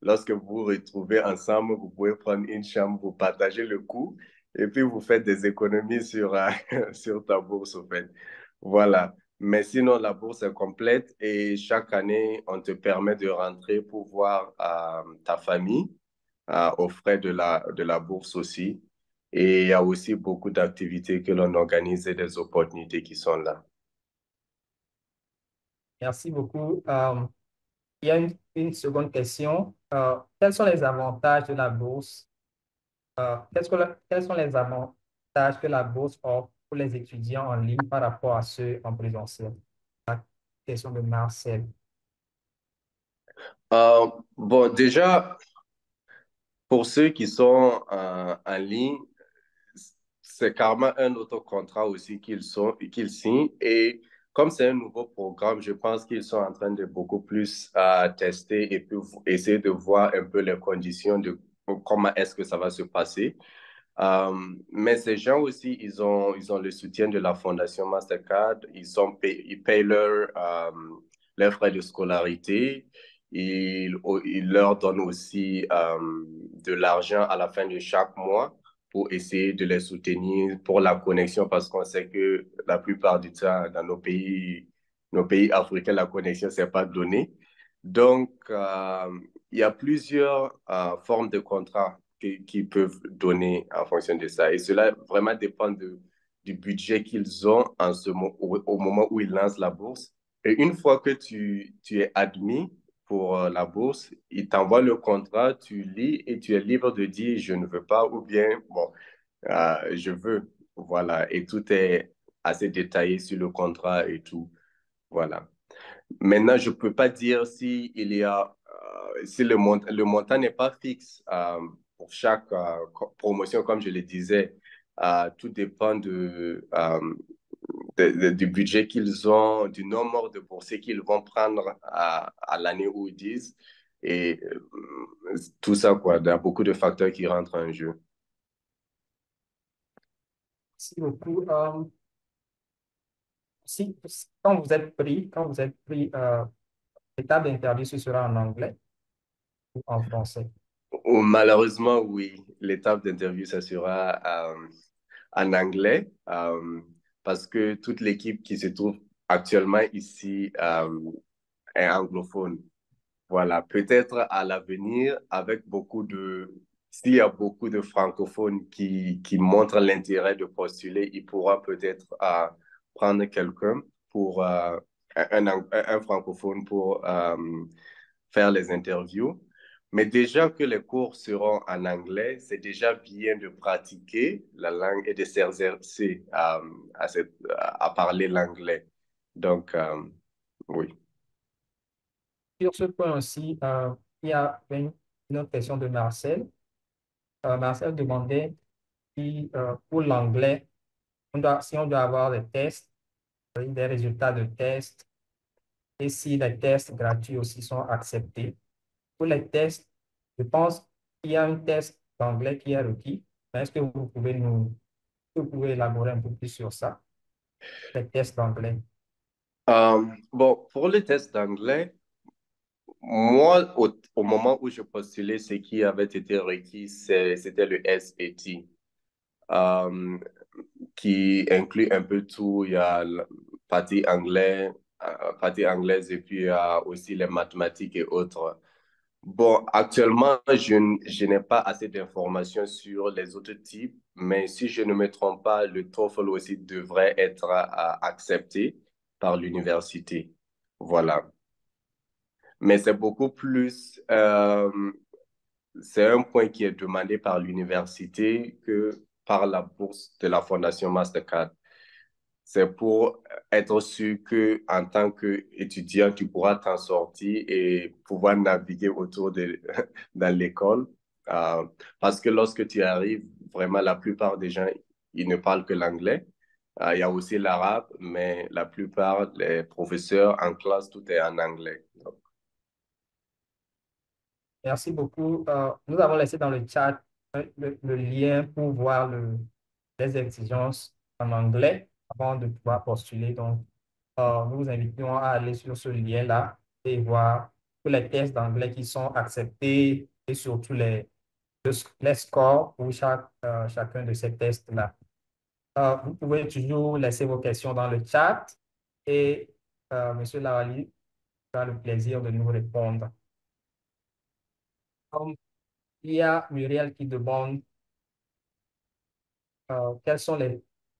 lorsque vous vous retrouvez ensemble, vous pouvez prendre une chambre, vous partagez le coût et puis vous faites des économies sur ta bourse, au fait. Voilà. Mais sinon, la bourse est complète et chaque année, on te permet de rentrer pour voir ta famille aux frais de la bourse aussi. Et il y a aussi beaucoup d'activités que l'on organise et des opportunités qui sont là. Merci beaucoup. Il y a une seconde question. Quels sont les avantages de la bourse? Quels sont les avantages que la bourse offre pour les étudiants en ligne par rapport à ceux en présentiel? La question de Marcel. Bon, déjà, pour ceux qui sont en ligne, c'est carrément un autre contrat aussi qu'ils signent. Et comme c'est un nouveau programme, je pense qu'ils sont en train de beaucoup plus tester et puis essayer de voir un peu les conditions de comment est-ce que ça va se passer. Euh, mais ces gens aussi, ils ont le soutien de la Fondation Mastercard. Ils payent leurs frais de scolarité. Ils leur donnent aussi de l'argent à la fin de chaque mois pour essayer de les soutenir pour la connexion parce qu'on sait que la plupart du temps, dans nos pays africains, la connexion, c'est pas donné. Donc, il y a plusieurs formes de contrats qui peuvent donner en fonction de ça. Et cela vraiment dépend du budget qu'ils ont au moment où ils lancent la bourse. Et une fois que tu es admis pour la bourse, ils t'envoient le contrat, tu lis et tu es libre de dire je ne veux pas ou bien bon, je veux. Voilà. Et tout est assez détaillé sur le contrat et tout. Voilà. Maintenant, je ne peux pas dire si il y a, si le montant n'est pas fixe pour chaque promotion, comme je le disais. Tout dépend du budget qu'ils ont, du nombre de boursiers qu'ils vont prendre à l'année où ils disent. Et tout ça, quoi. Il y a beaucoup de facteurs qui rentrent en jeu. Merci beaucoup. Quand vous êtes pris, l'étape d'interview, ce sera en anglais ou en français. Malheureusement, oui, l'étape d'interview, ça sera en anglais parce que toute l'équipe qui se trouve actuellement ici est anglophone. Voilà, peut-être à l'avenir, s'il y a beaucoup de francophones qui montrent l'intérêt de postuler, il pourra peut-être prendre quelqu'un pour un francophone pour faire les interviews. Mais déjà que les cours seront en anglais, c'est déjà bien de pratiquer la langue et de s'exercer à parler l'anglais. Donc, oui. Sur ce point aussi, il y a une autre question de Marcel. Marcel demandait si pour l'anglais, si on doit avoir des tests, des résultats de tests, et si les tests gratuits aussi sont acceptés. Pour les tests, je pense qu'il y a un test d'anglais qui est requis. Mais est-ce que vous pouvez élaborer un peu plus sur ça, les tests d'anglais? Bon, pour le test d'anglais, moi, au moment où je postulais, ce qui avait été requis, c'était le SAT, euh, qui inclut un peu tout. Il y a la partie anglaise et puis il y a aussi les mathématiques et autres. Bon, actuellement, je n'ai pas assez d'informations sur les autres types, mais si je ne me trompe pas, le TOEFL aussi devrait être accepté par l'université. Voilà. Mais c'est un point qui est demandé par l'université que par la bourse de la Fondation Mastercard. C'est pour être sûr que en tant qu'étudiant, tu pourras t'en sortir et pouvoir naviguer dans l'école. Euh, Parce que lorsque tu arrives, vraiment, la plupart des gens, ils ne parlent que l'anglais. Il y a aussi l'arabe, mais la plupart des professeurs en classe, tout est en anglais. Donc, Merci beaucoup. Nous avons laissé dans le chat le lien pour voir les exigences en anglais avant de pouvoir postuler. Donc, nous vous invitons à aller sur ce lien-là et voir tous les tests d'anglais qui sont acceptés et surtout les scores pour chacun de ces tests-là. Vous pouvez toujours laisser vos questions dans le chat et Monsieur Lawali aura le plaisir de nous répondre. Comme il y a Muriel qui demande euh, quels sont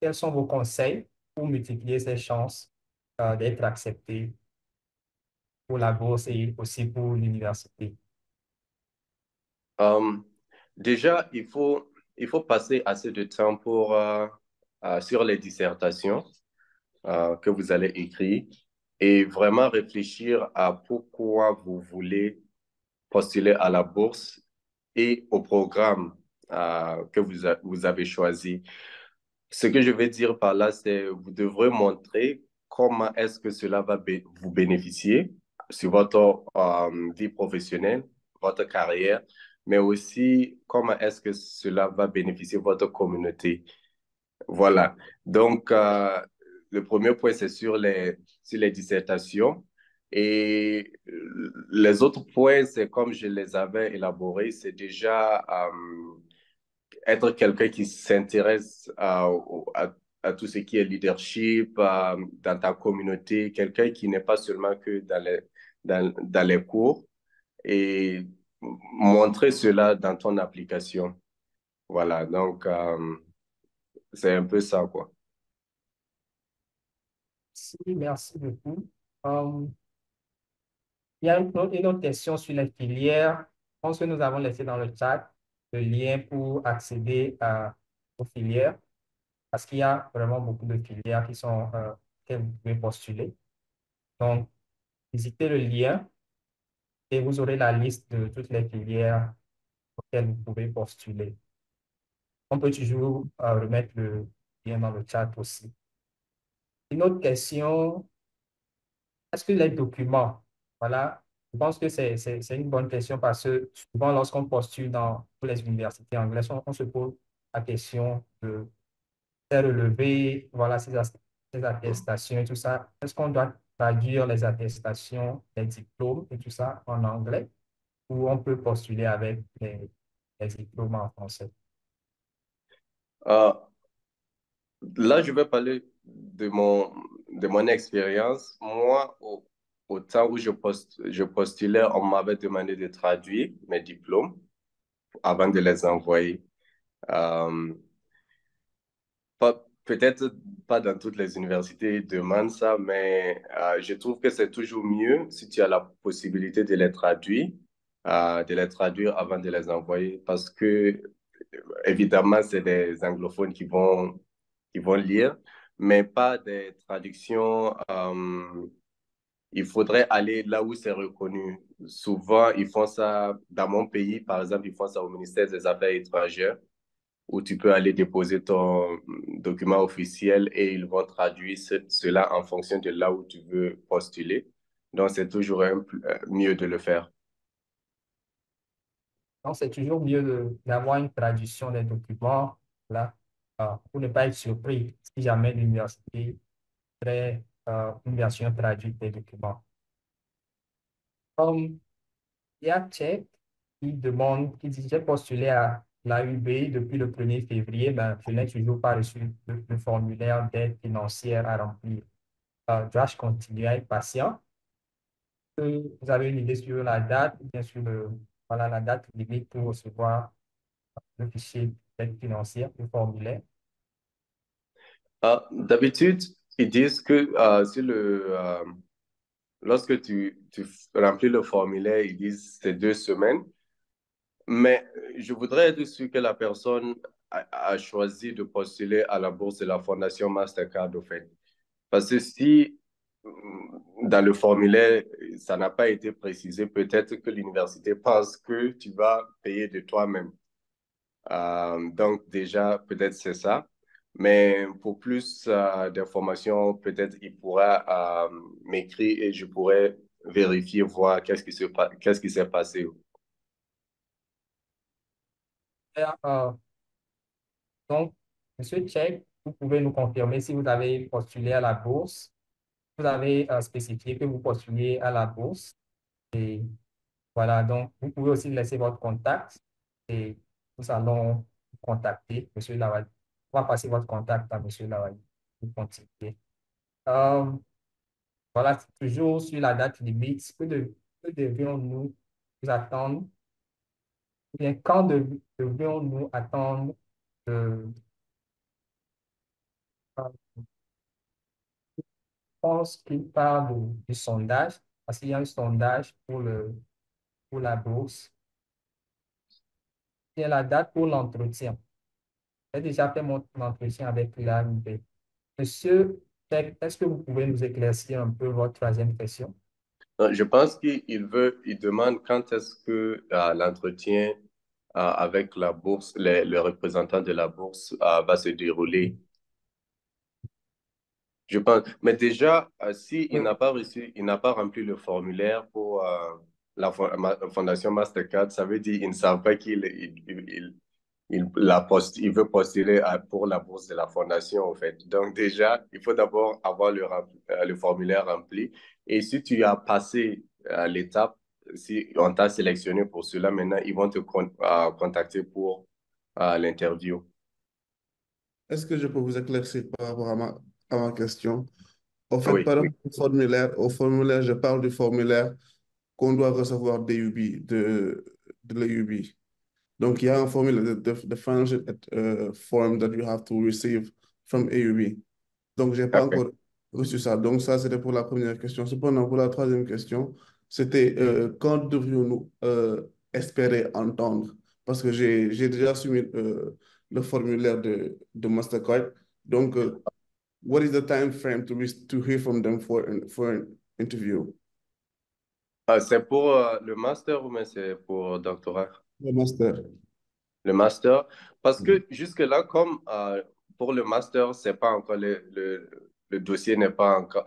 quels sont vos conseils pour multiplier ses chances d'être accepté pour la bourse et aussi pour l'université. euh, déjà, il faut passer assez de temps sur les dissertations que vous allez écrire et vraiment réfléchir à pourquoi vous voulez postuler à la bourse et au programme que vous avez choisi. Ce que je vais dire par là, c'est vous devrez montrer comment est-ce que cela va vous bénéficier sur votre vie professionnelle, votre carrière, mais aussi comment est-ce que cela va bénéficier votre communauté. Voilà. Donc, le premier point, c'est sur les dissertations. Et les autres points, c'est comme je les avais élaborés, c'est déjà être quelqu'un qui s'intéresse à tout ce qui est leadership dans ta communauté, quelqu'un qui n'est pas seulement que dans les cours et montrer cela dans ton application. Voilà, donc c'est un peu ça, quoi. Si, merci beaucoup. Euh, il y a une autre question sur les filières. Je pense que nous avons laissé dans le chat le lien pour accéder aux filières parce qu'il y a vraiment beaucoup de filières qui sont que vous pouvez postuler. Donc, visitez le lien et vous aurez la liste de toutes les filières auxquelles vous pouvez postuler. On peut toujours remettre le lien dans le chat aussi. Une autre question, est-ce que les documents, voilà, je pense que c'est une bonne question parce que souvent lorsqu'on postule dans toutes les universités anglaises, on se pose la question de faire relever, voilà, ces attestations et tout ça. Est-ce qu'on doit traduire les attestations, les diplômes et tout ça en anglais ou on peut postuler avec les diplômes en français? Euh, Là, je vais parler de mon expérience. Moi, au temps où je postulais, on m'avait demandé de traduire mes diplômes avant de les envoyer. Euh, peut-être pas dans toutes les universités ils demandent ça, mais je trouve que c'est toujours mieux si tu as la possibilité de les traduire avant de les envoyer parce que évidemment, c'est des anglophones qui vont lire, mais pas des traductions. Il faudrait aller là où c'est reconnu. Souvent, ils font ça dans mon pays, par exemple, ils font ça au ministère des Affaires étrangères, où tu peux aller déposer ton document officiel et ils vont traduire cela en fonction de là où tu veux postuler. Donc, c'est toujours mieux de le faire. Donc, c'est toujours mieux d'avoir une traduction des documents là, pour ne pas être surpris si jamais l'université fait une version traduite des documents. Comme il y a Tchèque qui demande, qui dit, j'ai postulé à l'AUB depuis le 1er février, ben, je n'ai toujours pas reçu le formulaire d'aide financière à remplir. Dois-je continuer à être patient? Vous avez une idée sur la date, bien sûr, voilà, la date limite pour recevoir le fichier d'aide financière, le formulaire. D'habitude, ils disent que lorsque tu remplis le formulaire, ils disent c'est 2 semaines. Mais je voudrais être sûr que la personne a choisi de postuler à la bourse de la Fondation Mastercard, au fait. Parce que si dans le formulaire, ça n'a pas été précisé, peut-être que l'université pense que tu vas payer de toi-même. Donc déjà, peut-être c'est ça. Mais pour plus d'informations, peut-être il pourra m'écrire et je pourrais vérifier, voir qu'est-ce qui s'est passé. Euh, donc, Monsieur Cheikh, vous pouvez nous confirmer si vous avez postulé à la bourse. Vous avez spécifié que vous postulez à la bourse. Et voilà, donc vous pouvez aussi laisser votre contact et nous allons vous contacter, Monsieur Lawali. On va passer votre contact à Monsieur Lawali pour continuer. Euh, voilà, toujours sur la date limite, que devions-nous nous attendre? Ou bien quand devions-nous attendre euh, je pense qu'il parle du sondage, parce qu'il y a un sondage pour la bourse. Il y a la date pour l'entretien. J'ai déjà fait mon entretien avec l'AMB. Monsieur, est-ce que vous pouvez nous éclaircir un peu votre troisième question? Je pense il demande quand est-ce que l'entretien avec la bourse, le représentant de la bourse va se dérouler. Je pense. Mais déjà, si il n'a Oui. pas reçu, il n'a pas rempli le formulaire pour Fondation Mastercard, ça veut dire qu'il ne savent pas il veut postuler pour la bourse de la fondation, en fait. Donc, déjà, il faut d'abord avoir le formulaire rempli. Et si tu as passé l'étape, si on t'a sélectionné pour cela, maintenant, ils vont te contacter pour l'interview. Est-ce que je peux vous éclaircir par rapport à ma question? En fait, Oui, par oui. rapport au formulaire, je parle du formulaire qu'on doit recevoir d'AUB, de l'AUB. Donc, il y a un formulaire, the financial form that you have to receive from AUB. Donc, je n'ai pas OK. encore reçu ça. Donc, ça, c'était pour la première question. Cependant, pour la troisième question, c'était quand devrions-nous espérer entendre? Parce que j'ai déjà soumis le formulaire de Mastercard. Donc, what is the time frame to hear from them for an interview? C'est pour le master ou mais c'est pour le doctorat? Le master. Le master. Parce que jusque-là, comme pour le master, c'est pas encore le dossier n'est pas encore,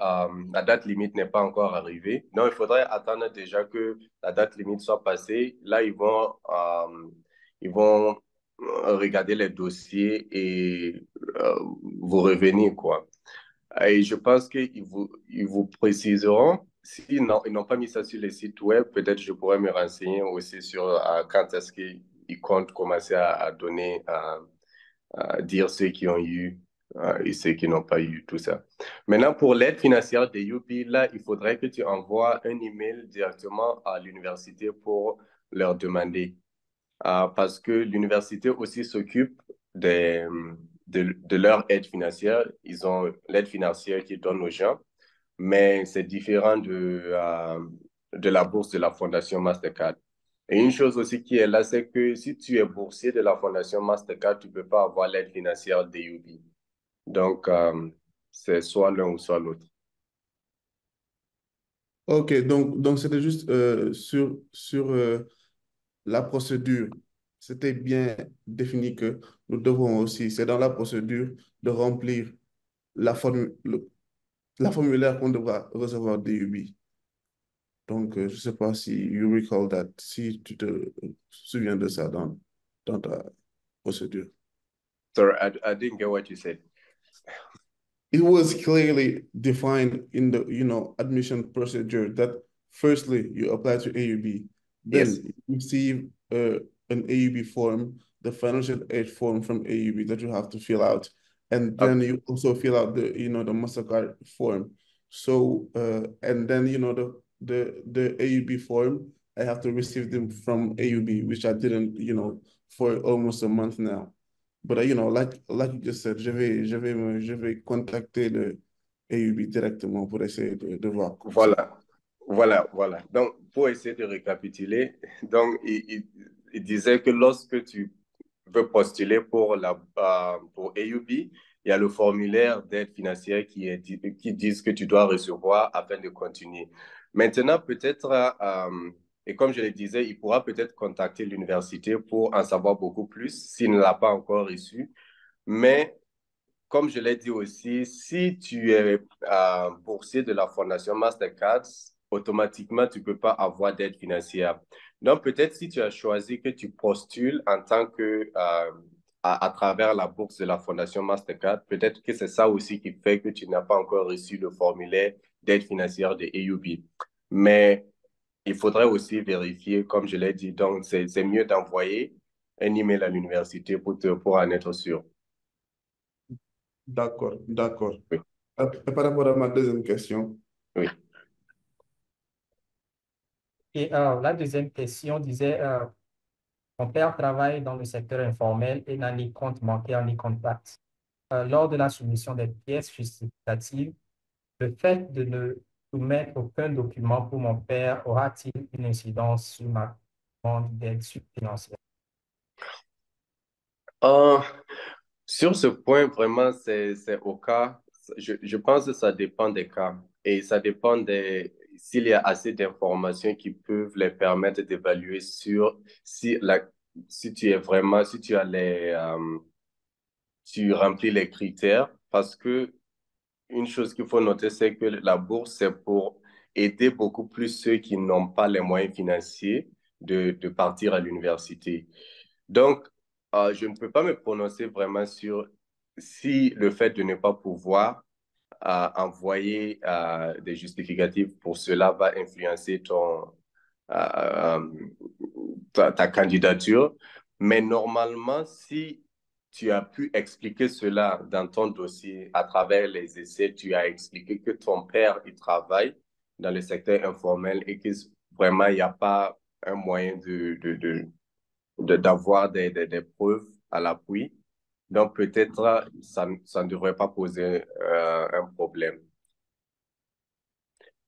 la date limite n'est pas encore arrivée. Donc, il faudrait attendre déjà que la date limite soit passée. Là, ils vont regarder les dossiers et vous revenir, quoi. Et je pense ils vous préciseront. S'ils n'ont pas mis ça sur les sites web, peut-être je pourrais me renseigner aussi sur quand est-ce qu'ils comptent commencer à donner, à dire ceux qui ont eu et ceux qui n'ont pas eu, tout ça. Maintenant, pour l'aide financière des UP, là, il faudrait que tu envoies un email directement à l'université pour leur demander. Parce que l'université aussi s'occupe des, de leur aide financière. Ils ont l'aide financière qu'ils donnent aux gens, mais c'est différent de la bourse de la Fondation Mastercard. Et une chose aussi qui est là, c'est que si tu es boursier de la Fondation Mastercard, tu ne peux pas avoir l'aide financière des UB. Donc, c'est soit l'un ou soit l'autre. OK, donc c'était juste sur la procédure. C'était bien défini que nous devons aussi, c'est dans la procédure de remplir la formulaire qu'on devra recevoir DUB. Donc, je ne sais pas si you recall that, si tu te souviens de ça dans ta procédure. Sorry, I didn't get what you said. It was clearly defined in the, admission procedure that firstly, you apply to AUB, Yes. then you receive an AUB form, the financial aid form from AUB that you have to fill out. And then Okay. you also fill out the MasterCard form. So, and then, the AUB form, I have to receive them from AUB, which I didn't, for almost a month now. But like you just said, je vais contacter le AUB directement pour essayer de voir ça. Voilà, voilà. Donc, pour essayer de récapituler, donc, il disait que lorsque tu veux postuler pour AUB, il y a le formulaire d'aide financière qui dit que tu dois recevoir afin de continuer. Maintenant, peut-être, et comme je le disais, il pourra peut-être contacter l'université pour en savoir beaucoup plus s'il ne l'a pas encore reçu. Mais comme je l'ai dit aussi, si tu es boursier de la Fondation Mastercard, automatiquement, tu ne peux pas avoir d'aide financière. Donc, peut-être si tu as choisi que tu postules en tant que, à travers la bourse de la Fondation Mastercard, peut-être que c'est ça aussi qui fait que tu n'as pas encore reçu le formulaire d'aide financière de AUB. Mais il faudrait aussi vérifier, comme je l'ai dit, donc c'est mieux d'envoyer un email à l'université pour en être sûr. D'accord, d'accord. Oui, Et par rapport à ma deuxième question, oui. Et la deuxième question disait, mon père travaille dans le secteur informel et n'a ni compte bancaire ni compte taxe. Lors de la soumission des pièces justificatives, le fait de ne soumettre aucun document pour mon père aura-t-il une incidence sur ma demande d'aide financière? Euh, Sur ce point, vraiment, c'est au cas. Je pense que ça dépend des cas et ça dépend s'il y a assez d'informations qui peuvent les permettre d'évaluer sur si tu es vraiment, si tu as tu remplis les critères. Parce que une chose qu'il faut noter, c'est que la bourse, c'est pour aider beaucoup plus ceux qui n'ont pas les moyens financiers de partir à l'université. Donc, je ne peux pas me prononcer vraiment sur si le fait de ne pas pouvoir envoyer des justificatifs pour cela va influencer euh, ta candidature. Mais normalement, si tu as pu expliquer cela dans ton dossier à travers les essais, tu as expliqué que ton père, il travaille dans le secteur informel et que vraiment, il n'y a pas un moyen d'avoir des preuves à l'appui. Donc, peut-être, ça ne devrait pas poser un problème.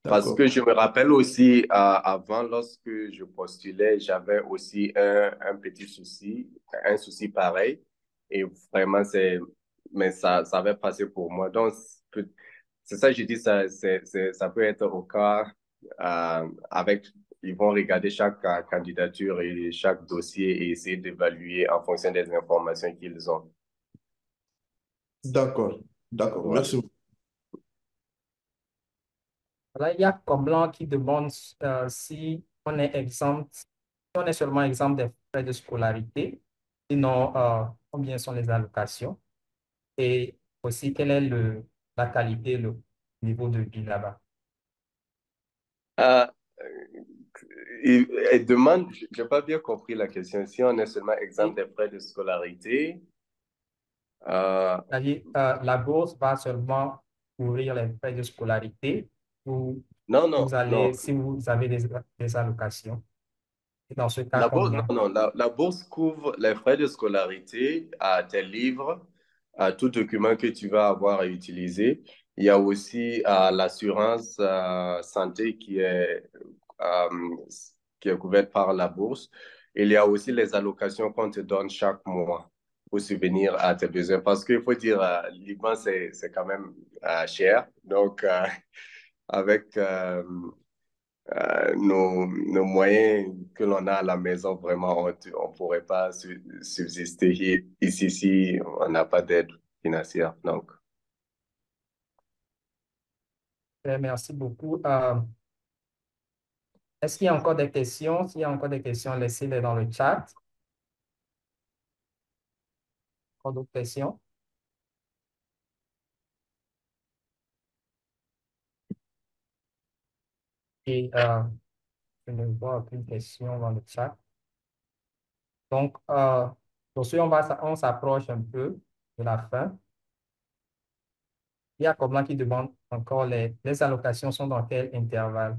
Parce d'accord, que je me rappelle aussi, avant, lorsque je postulais, j'avais aussi un petit souci, un souci pareil. Et vraiment, mais ça avait passé pour moi. Donc, c'est ça, que je dis, ça peut être au cas, ils vont regarder chaque candidature et chaque dossier et essayer d'évaluer en fonction des informations qu'ils ont. d'accord, d'accord. Voilà. Merci beaucoup. Là, il y a Comblanc qui demande si on est exempt, si on est seulement exempt des frais de scolarité, sinon combien sont les allocations et aussi quelle est la qualité, le niveau de vie là-bas. Euh, elle demande, je n'ai pas bien compris la question, si on est seulement exempt Et des frais de scolarité. Euh, c'est-à-dire, la bourse va seulement couvrir les frais de scolarité ou non, non, vous allez, non. si vous avez des allocations. Et dans ce cas, combien? Non, non, la bourse couvre les frais de scolarité, à tes livres, à tout document que tu vas avoir à utiliser. Il y a aussi l'assurance santé euh, qui est couverte par la bourse. Il y a aussi les allocations qu'on te donne chaque mois pour subvenir à tes besoins. Parce qu'il faut dire, Liban, c'est quand même cher. Donc, avec nos moyens que l'on a à la maison, vraiment, on ne pourrait pas subsister ici si on n'a pas d'aide financière. Donc, Merci beaucoup. Est-ce qu'il y a encore des questions? S'il y a encore des questions, laissez-les dans le chat. Encore d'autres questions? Et je ne vois aucune question dans le chat. Donc, pour ce, on s'approche un peu de la fin. Il y a Coblan qui demande encore les allocations sont dans quel intervalle?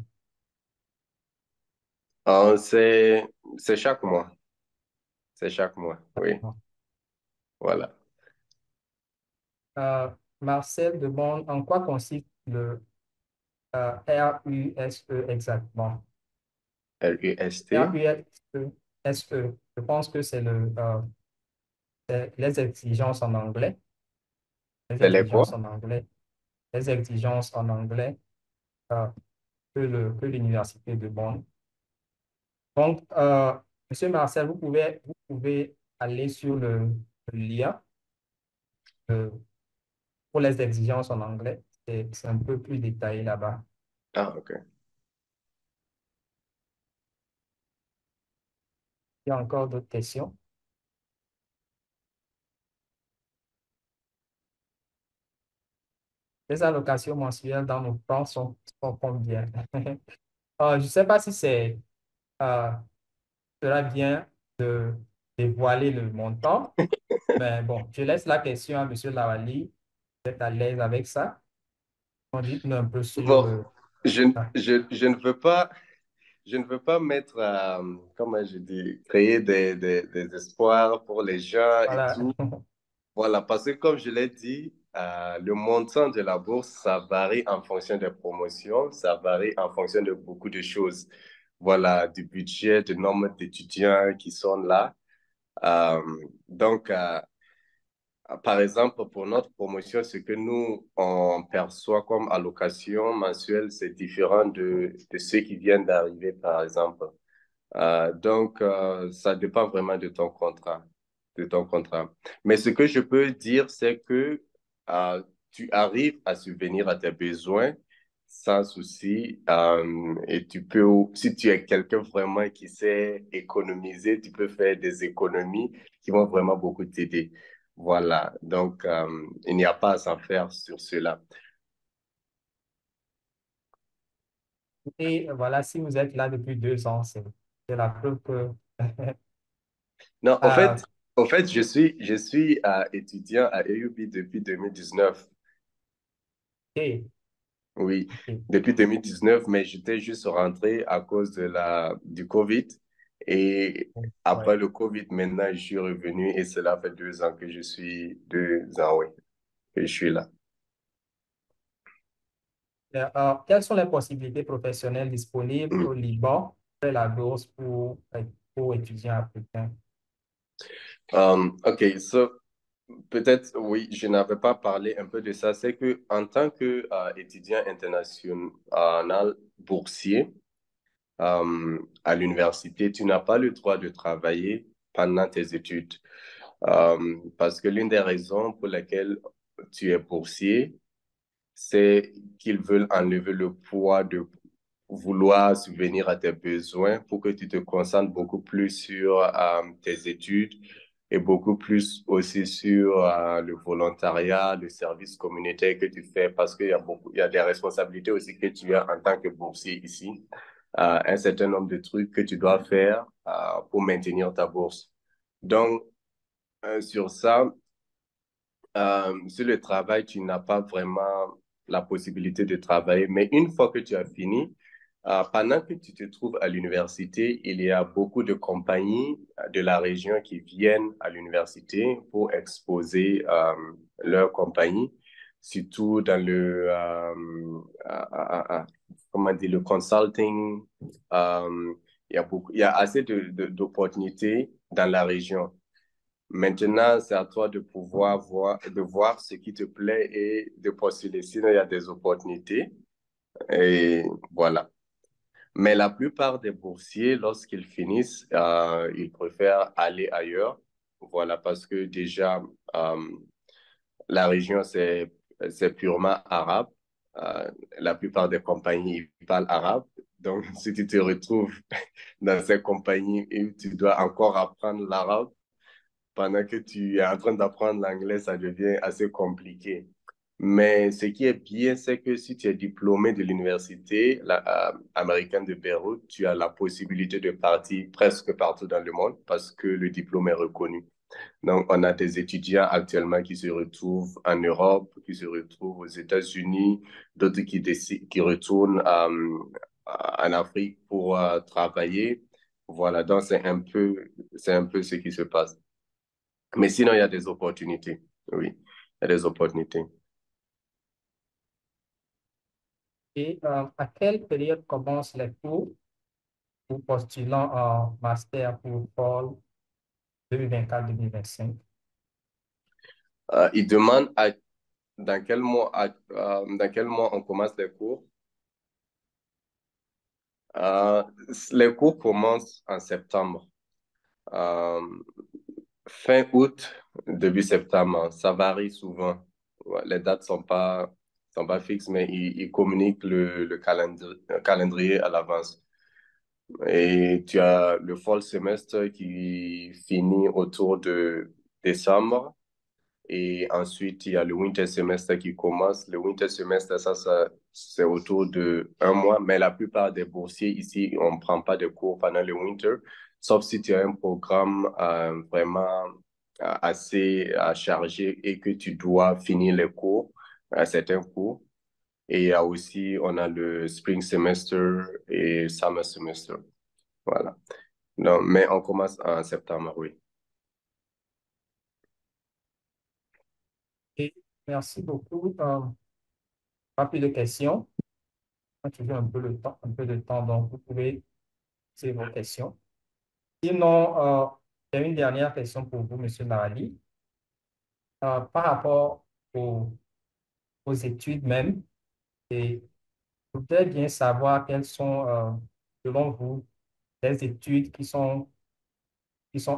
euh, c'est, c'est chaque mois. C'est chaque mois, oui. Voilà. Euh, Marcel demande en quoi consiste le RUSE exactement? LUST. RUSE, je pense que c'est les exigences en anglais. Les C'est les quoi? exigences en anglais. Les exigences en anglais euh, que l'Université de Bonn. Donc, Monsieur Marcel, vous pouvez aller sur le lien pour les exigences en anglais, c'est un peu plus détaillé là-bas. Ah, OK. Il y a encore d'autres questions? Les allocations mensuelles dans nos plans sont combien? Je ne sais pas si euh, sera bien de dévoiler le montant, mais bon, je laisse la question à Monsieur Lawali. Vous êtes à l'aise avec ça? On dit un peu sur Bon, le... ah, je ne veux pas, je ne veux pas mettre, comment je dis, créer des espoirs pour les gens et voilà. tout. Voilà, parce que comme je l'ai dit, le montant de la bourse, ça varie en fonction des promotions, ça varie en fonction de beaucoup de choses. Voilà, du budget, du nombre d'étudiants qui sont là. Euh, donc, par exemple, pour notre promotion, ce que nous, on perçoit comme allocation mensuelle, c'est différent de ceux qui viennent d'arriver, par exemple. Donc, ça dépend vraiment de ton contrat, de ton contrat. Mais ce que je peux dire, c'est que tu arrives à subvenir à tes besoins sans souci. Et tu peux, si tu es quelqu'un vraiment qui sait économiser, tu peux faire des économies qui vont vraiment beaucoup t'aider. Voilà. Donc, il n'y a pas à s'en faire sur cela. Et voilà, si vous êtes là depuis 2 ans, c'est la preuve que... Non, Ah, au fait, je suis étudiant à EUB depuis 2019. ok, Oui, ok. depuis 2019, mais j'étais juste rentré à cause du COVID. Et Ouais. après le COVID, maintenant, je suis revenu et cela fait 2 ans que je suis, 2 ans, oui, que je suis là. Quelles sont les possibilités professionnelles disponibles au Liban après la bourse pour étudiants africains? OK, so, peut-être, oui, je n'avais pas parlé un peu de ça. C'est que en tant que étudiant international boursier, à l'université, tu n'as pas le droit de travailler pendant tes études. Parce que l'une des raisons pour lesquelles tu es boursier, c'est qu'ils veulent enlever le poids de vouloir subvenir à tes besoins pour que tu te concentres beaucoup plus sur tes études et beaucoup plus aussi sur le volontariat, le service communautaire que tu fais parce il y a des responsabilités aussi que tu as en tant que boursier ici, un certain nombre de trucs que tu dois faire pour maintenir ta bourse. Donc, sur ça, sur le travail, tu n'as pas vraiment la possibilité de travailler, mais une fois que tu as fini, pendant que tu te trouves à l'université, il y a beaucoup de compagnies de la région qui viennent à l'université pour exposer leur compagnie, surtout dans comment dire, le consulting. Il y a assez d'opportunités dans la région. Maintenant, c'est à toi de voir ce qui te plaît et de postuler. Sinon, il y a des opportunités. Et voilà. Mais la plupart des boursiers, lorsqu'ils finissent, ils préfèrent aller ailleurs. Voilà, parce que déjà, euh, la région, c'est purement arabe. La plupart des compagnies ils parlent arabe. Donc, si tu te retrouves dans ces compagnies et tu dois encore apprendre l'arabe, pendant que tu es en train d'apprendre l'anglais, ça devient assez compliqué. Mais ce qui est bien, c'est que si tu es diplômé de l'université américaine de Beyrouth, tu as la possibilité de partir presque partout dans le monde parce que le diplôme est reconnu. Donc, on a des étudiants actuellement qui se retrouvent en Europe, qui se retrouvent aux États-Unis, d'autres qui retournent en Afrique pour travailler. Voilà, donc c'est un peu ce qui se passe. Mais sinon, il y a des opportunités. Oui, il y a des opportunités. Et à quelle période commencent les cours pour postulant en master pour Paul 2024-2025? Ils demandent dans quel mois on commence les cours. Euh, les cours commencent en septembre. Euh, Fin août, début septembre. Ça varie souvent. Ouais, les dates sont pas fixes, mais ils communiquent le calendrier à l'avance. Et tu as le fall semester qui finit autour de décembre. Et ensuite, il y a le winter semester qui commence. Le winter semester, c'est autour de un mois. Mais la plupart des boursiers ici, on ne prend pas de cours pendant le winter, sauf si tu as un programme vraiment assez chargé et que tu dois finir les cours, certains cours. Et il y a aussi, on a le spring semester et summer semester. Voilà. Non, mais on commence en septembre, oui. Et merci beaucoup. Pas plus de questions. On a toujours un peu de temps, donc vous pouvez poser vos questions. Sinon, j'ai une dernière question pour vous, Monsieur Marali. Par rapport aux, aux études même, et je voudrais bien savoir quelles sont, selon vous, les études qui sont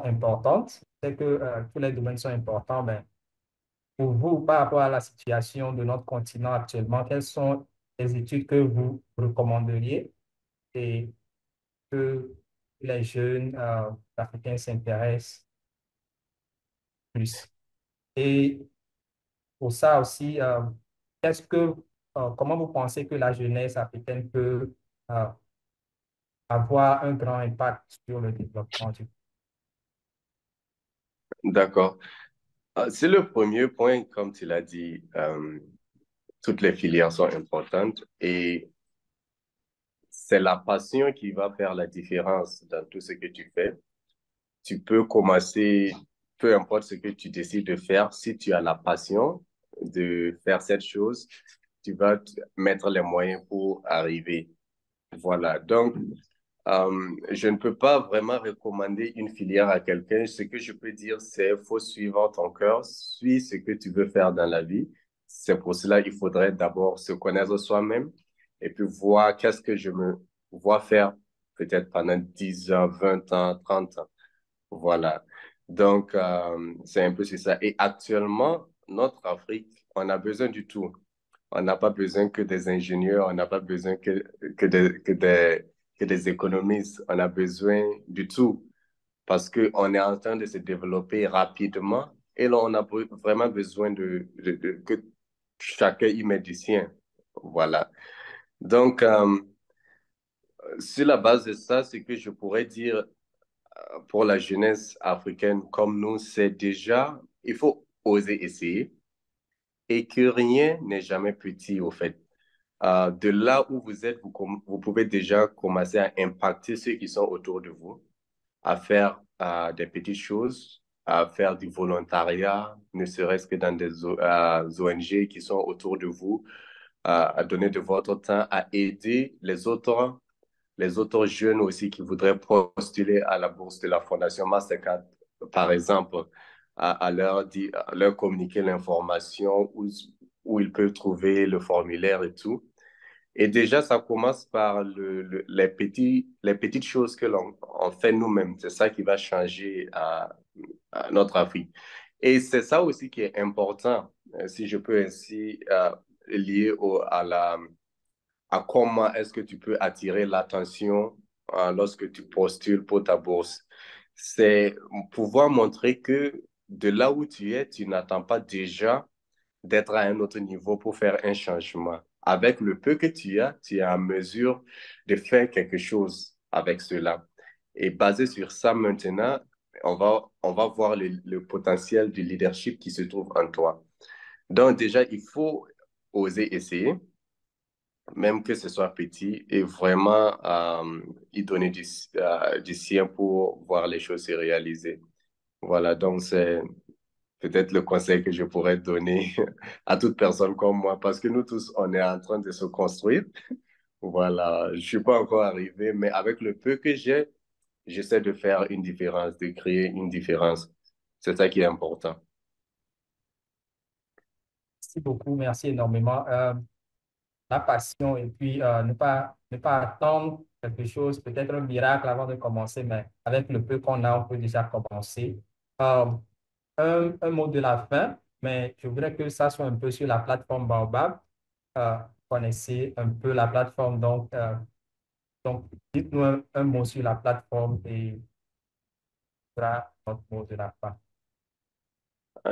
importantes. C'est que tous les domaines sont importants, mais pour vous, par rapport à la situation de notre continent actuellement, quelles sont les études que vous recommanderiez et que les jeunes africains s'intéressent plus? Et pour ça aussi, qu'est-ce que, comment vous pensez que la jeunesse africaine peut euh, avoir un grand impact sur le développement du... D'accord. C'est le premier point, comme tu l'as dit, toutes les filières sont importantes et c'est la passion qui va faire la différence dans tout ce que tu fais. Tu peux commencer, peu importe ce que tu décides de faire, si tu as la passion de faire cette chose, tu vas mettre les moyens pour arriver. Voilà. Donc, je ne peux pas vraiment recommander une filière à quelqu'un. Ce que je peux dire, c'est faut suivre ton cœur, suis ce que tu veux faire dans la vie. C'est pour cela qu'il faudrait d'abord se connaître soi-même et puis voir qu'est-ce que je me vois faire peut-être pendant 10 ans, 20 ans, 30 ans. Voilà. Donc, c'est un peu c'est ça. Et actuellement, notre Afrique, on a besoin du tout. On n'a pas besoin que des ingénieurs, on n'a pas besoin que des économistes, on a besoin du tout parce qu'on est en train de se développer rapidement et là, on a vraiment besoin que chacun y mette du sien. Voilà. Donc, sur la base de ça, ce que je pourrais dire pour la jeunesse africaine comme nous, c'est déjà, il faut oser essayer et que rien n'est jamais petit au fait. De là où vous êtes, vous pouvez déjà commencer à impacter ceux qui sont autour de vous, à faire des petites choses, à faire du volontariat, ne serait-ce que dans des ONG qui sont autour de vous, à donner de votre temps, à aider les autres jeunes aussi qui voudraient postuler à la bourse de la Fondation Mastercard, par exemple, à leur communiquer l'information où ils peuvent trouver le formulaire et tout. Et déjà, ça commence par les petites choses que l'on on fait nous-mêmes. C'est ça qui va changer à notre Afrique. Et c'est ça aussi qui est important, si je peux ainsi lier à comment est-ce que tu peux attirer l'attention lorsque tu postules pour ta bourse. C'est pouvoir montrer que de là où tu es, tu n'attends pas déjà d'être à un autre niveau pour faire un changement. Avec le peu que tu es en mesure de faire quelque chose avec cela. Et basé sur ça maintenant, on va voir le potentiel du leadership qui se trouve en toi. Donc déjà, il faut oser essayer, même que ce soit petit, et vraiment y donner du sien pour voir les choses se réaliser. Voilà, donc c'est peut-être le conseil que je pourrais donner à toute personne comme moi, parce que nous tous, on est en train de se construire. Voilà, je suis pas encore arrivé, mais avec le peu que j'ai, j'essaie de faire une différence, de créer une différence. C'est ça qui est important. Merci beaucoup, merci énormément. La passion et puis ne pas attendre quelque chose, peut-être un miracle avant de commencer, mais avec le peu qu'on a, on peut déjà commencer. Euh, un mot de la fin. mais je voudrais que ça soit un peu sur la plateforme Baobab. Connaissez un peu la plateforme, donc dites-nous un mot sur la plateforme et sera notre mot de la fin.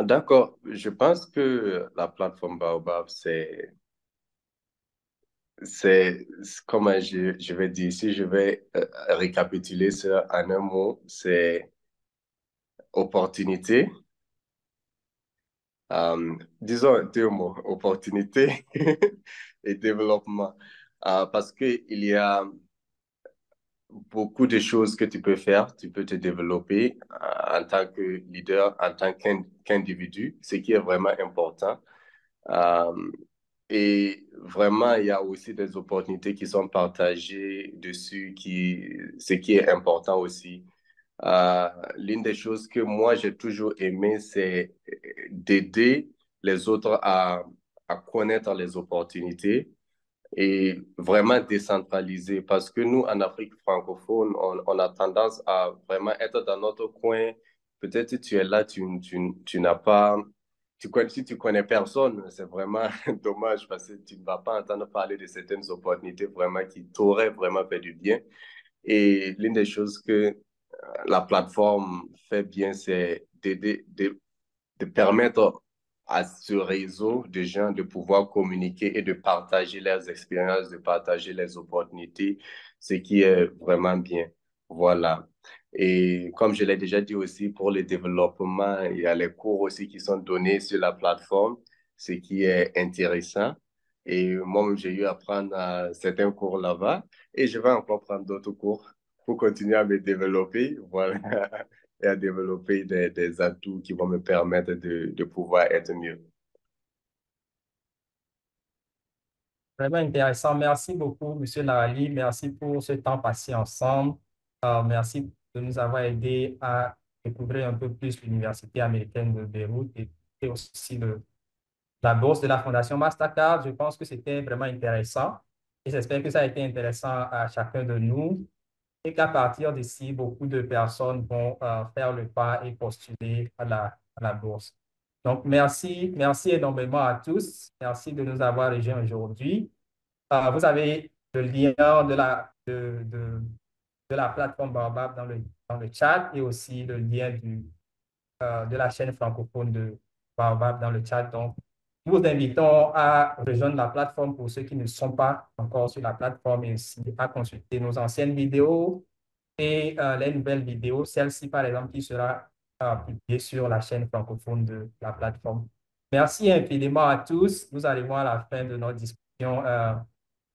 D'accord. Je pense que la plateforme Baobab, comment je vais dire, si je vais récapituler ça en un mot, c'est opportunité. Disons deux mots, opportunité et développement. Parce qu'il y a beaucoup de choses que tu peux faire. Tu peux te développer en tant que leader, en tant qu'individu, ce qui est vraiment important. Euh, et vraiment, il y a aussi des opportunités qui sont partagées dessus, ce qui est important aussi. L'une des choses que moi, j'ai toujours aimé, c'est d'aider les autres à connaître les opportunités et vraiment décentraliser. Parce que nous, en Afrique francophone, on a tendance à vraiment être dans notre coin. Peut-être tu es là, tu n'as pas, si tu connais personne, c'est vraiment dommage parce que tu ne vas pas entendre parler de certaines opportunités vraiment qui t'auraient vraiment fait du bien. Et l'une des choses que la plateforme fait bien, c'est de permettre à ce réseau de gens de pouvoir communiquer et de partager leurs expériences, de partager les opportunités, ce qui est vraiment bien. Voilà. Et comme je l'ai déjà dit aussi, pour le développement, il y a les cours aussi qui sont donnés sur la plateforme, ce qui est intéressant. Et moi, j'ai eu à prendre certains cours là-bas et je vais encore prendre d'autres cours pour continuer à me développer. Voilà. Et à développer des atouts qui vont me permettre de pouvoir être mieux. Vraiment intéressant. Merci beaucoup, Monsieur Larali. Merci pour ce temps passé ensemble. Merci de nous avoir aidés à découvrir un peu plus l'Université américaine de Beyrouth et aussi la bourse de la Fondation Mastercard. Je pense que c'était vraiment intéressant et j'espère que ça a été intéressant à chacun de nous et qu'à partir d'ici, beaucoup de personnes vont faire le pas et postuler à la bourse. Donc, merci énormément à tous. Merci de nous avoir rejoints aujourd'hui. Vous avez le lien de la plateforme Baobab dans le chat et aussi le lien de la chaîne francophone de Baobab dans le chat. Donc, nous vous invitons à rejoindre la plateforme pour ceux qui ne sont pas encore sur la plateforme et aussi à consulter nos anciennes vidéos et les nouvelles vidéos, celle-ci par exemple qui sera publiée sur la chaîne francophone de la plateforme. Merci infiniment à tous. Nous arrivons à la fin de notre discussion.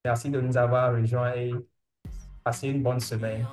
Merci de nous avoir rejoints et passez une bonne semaine.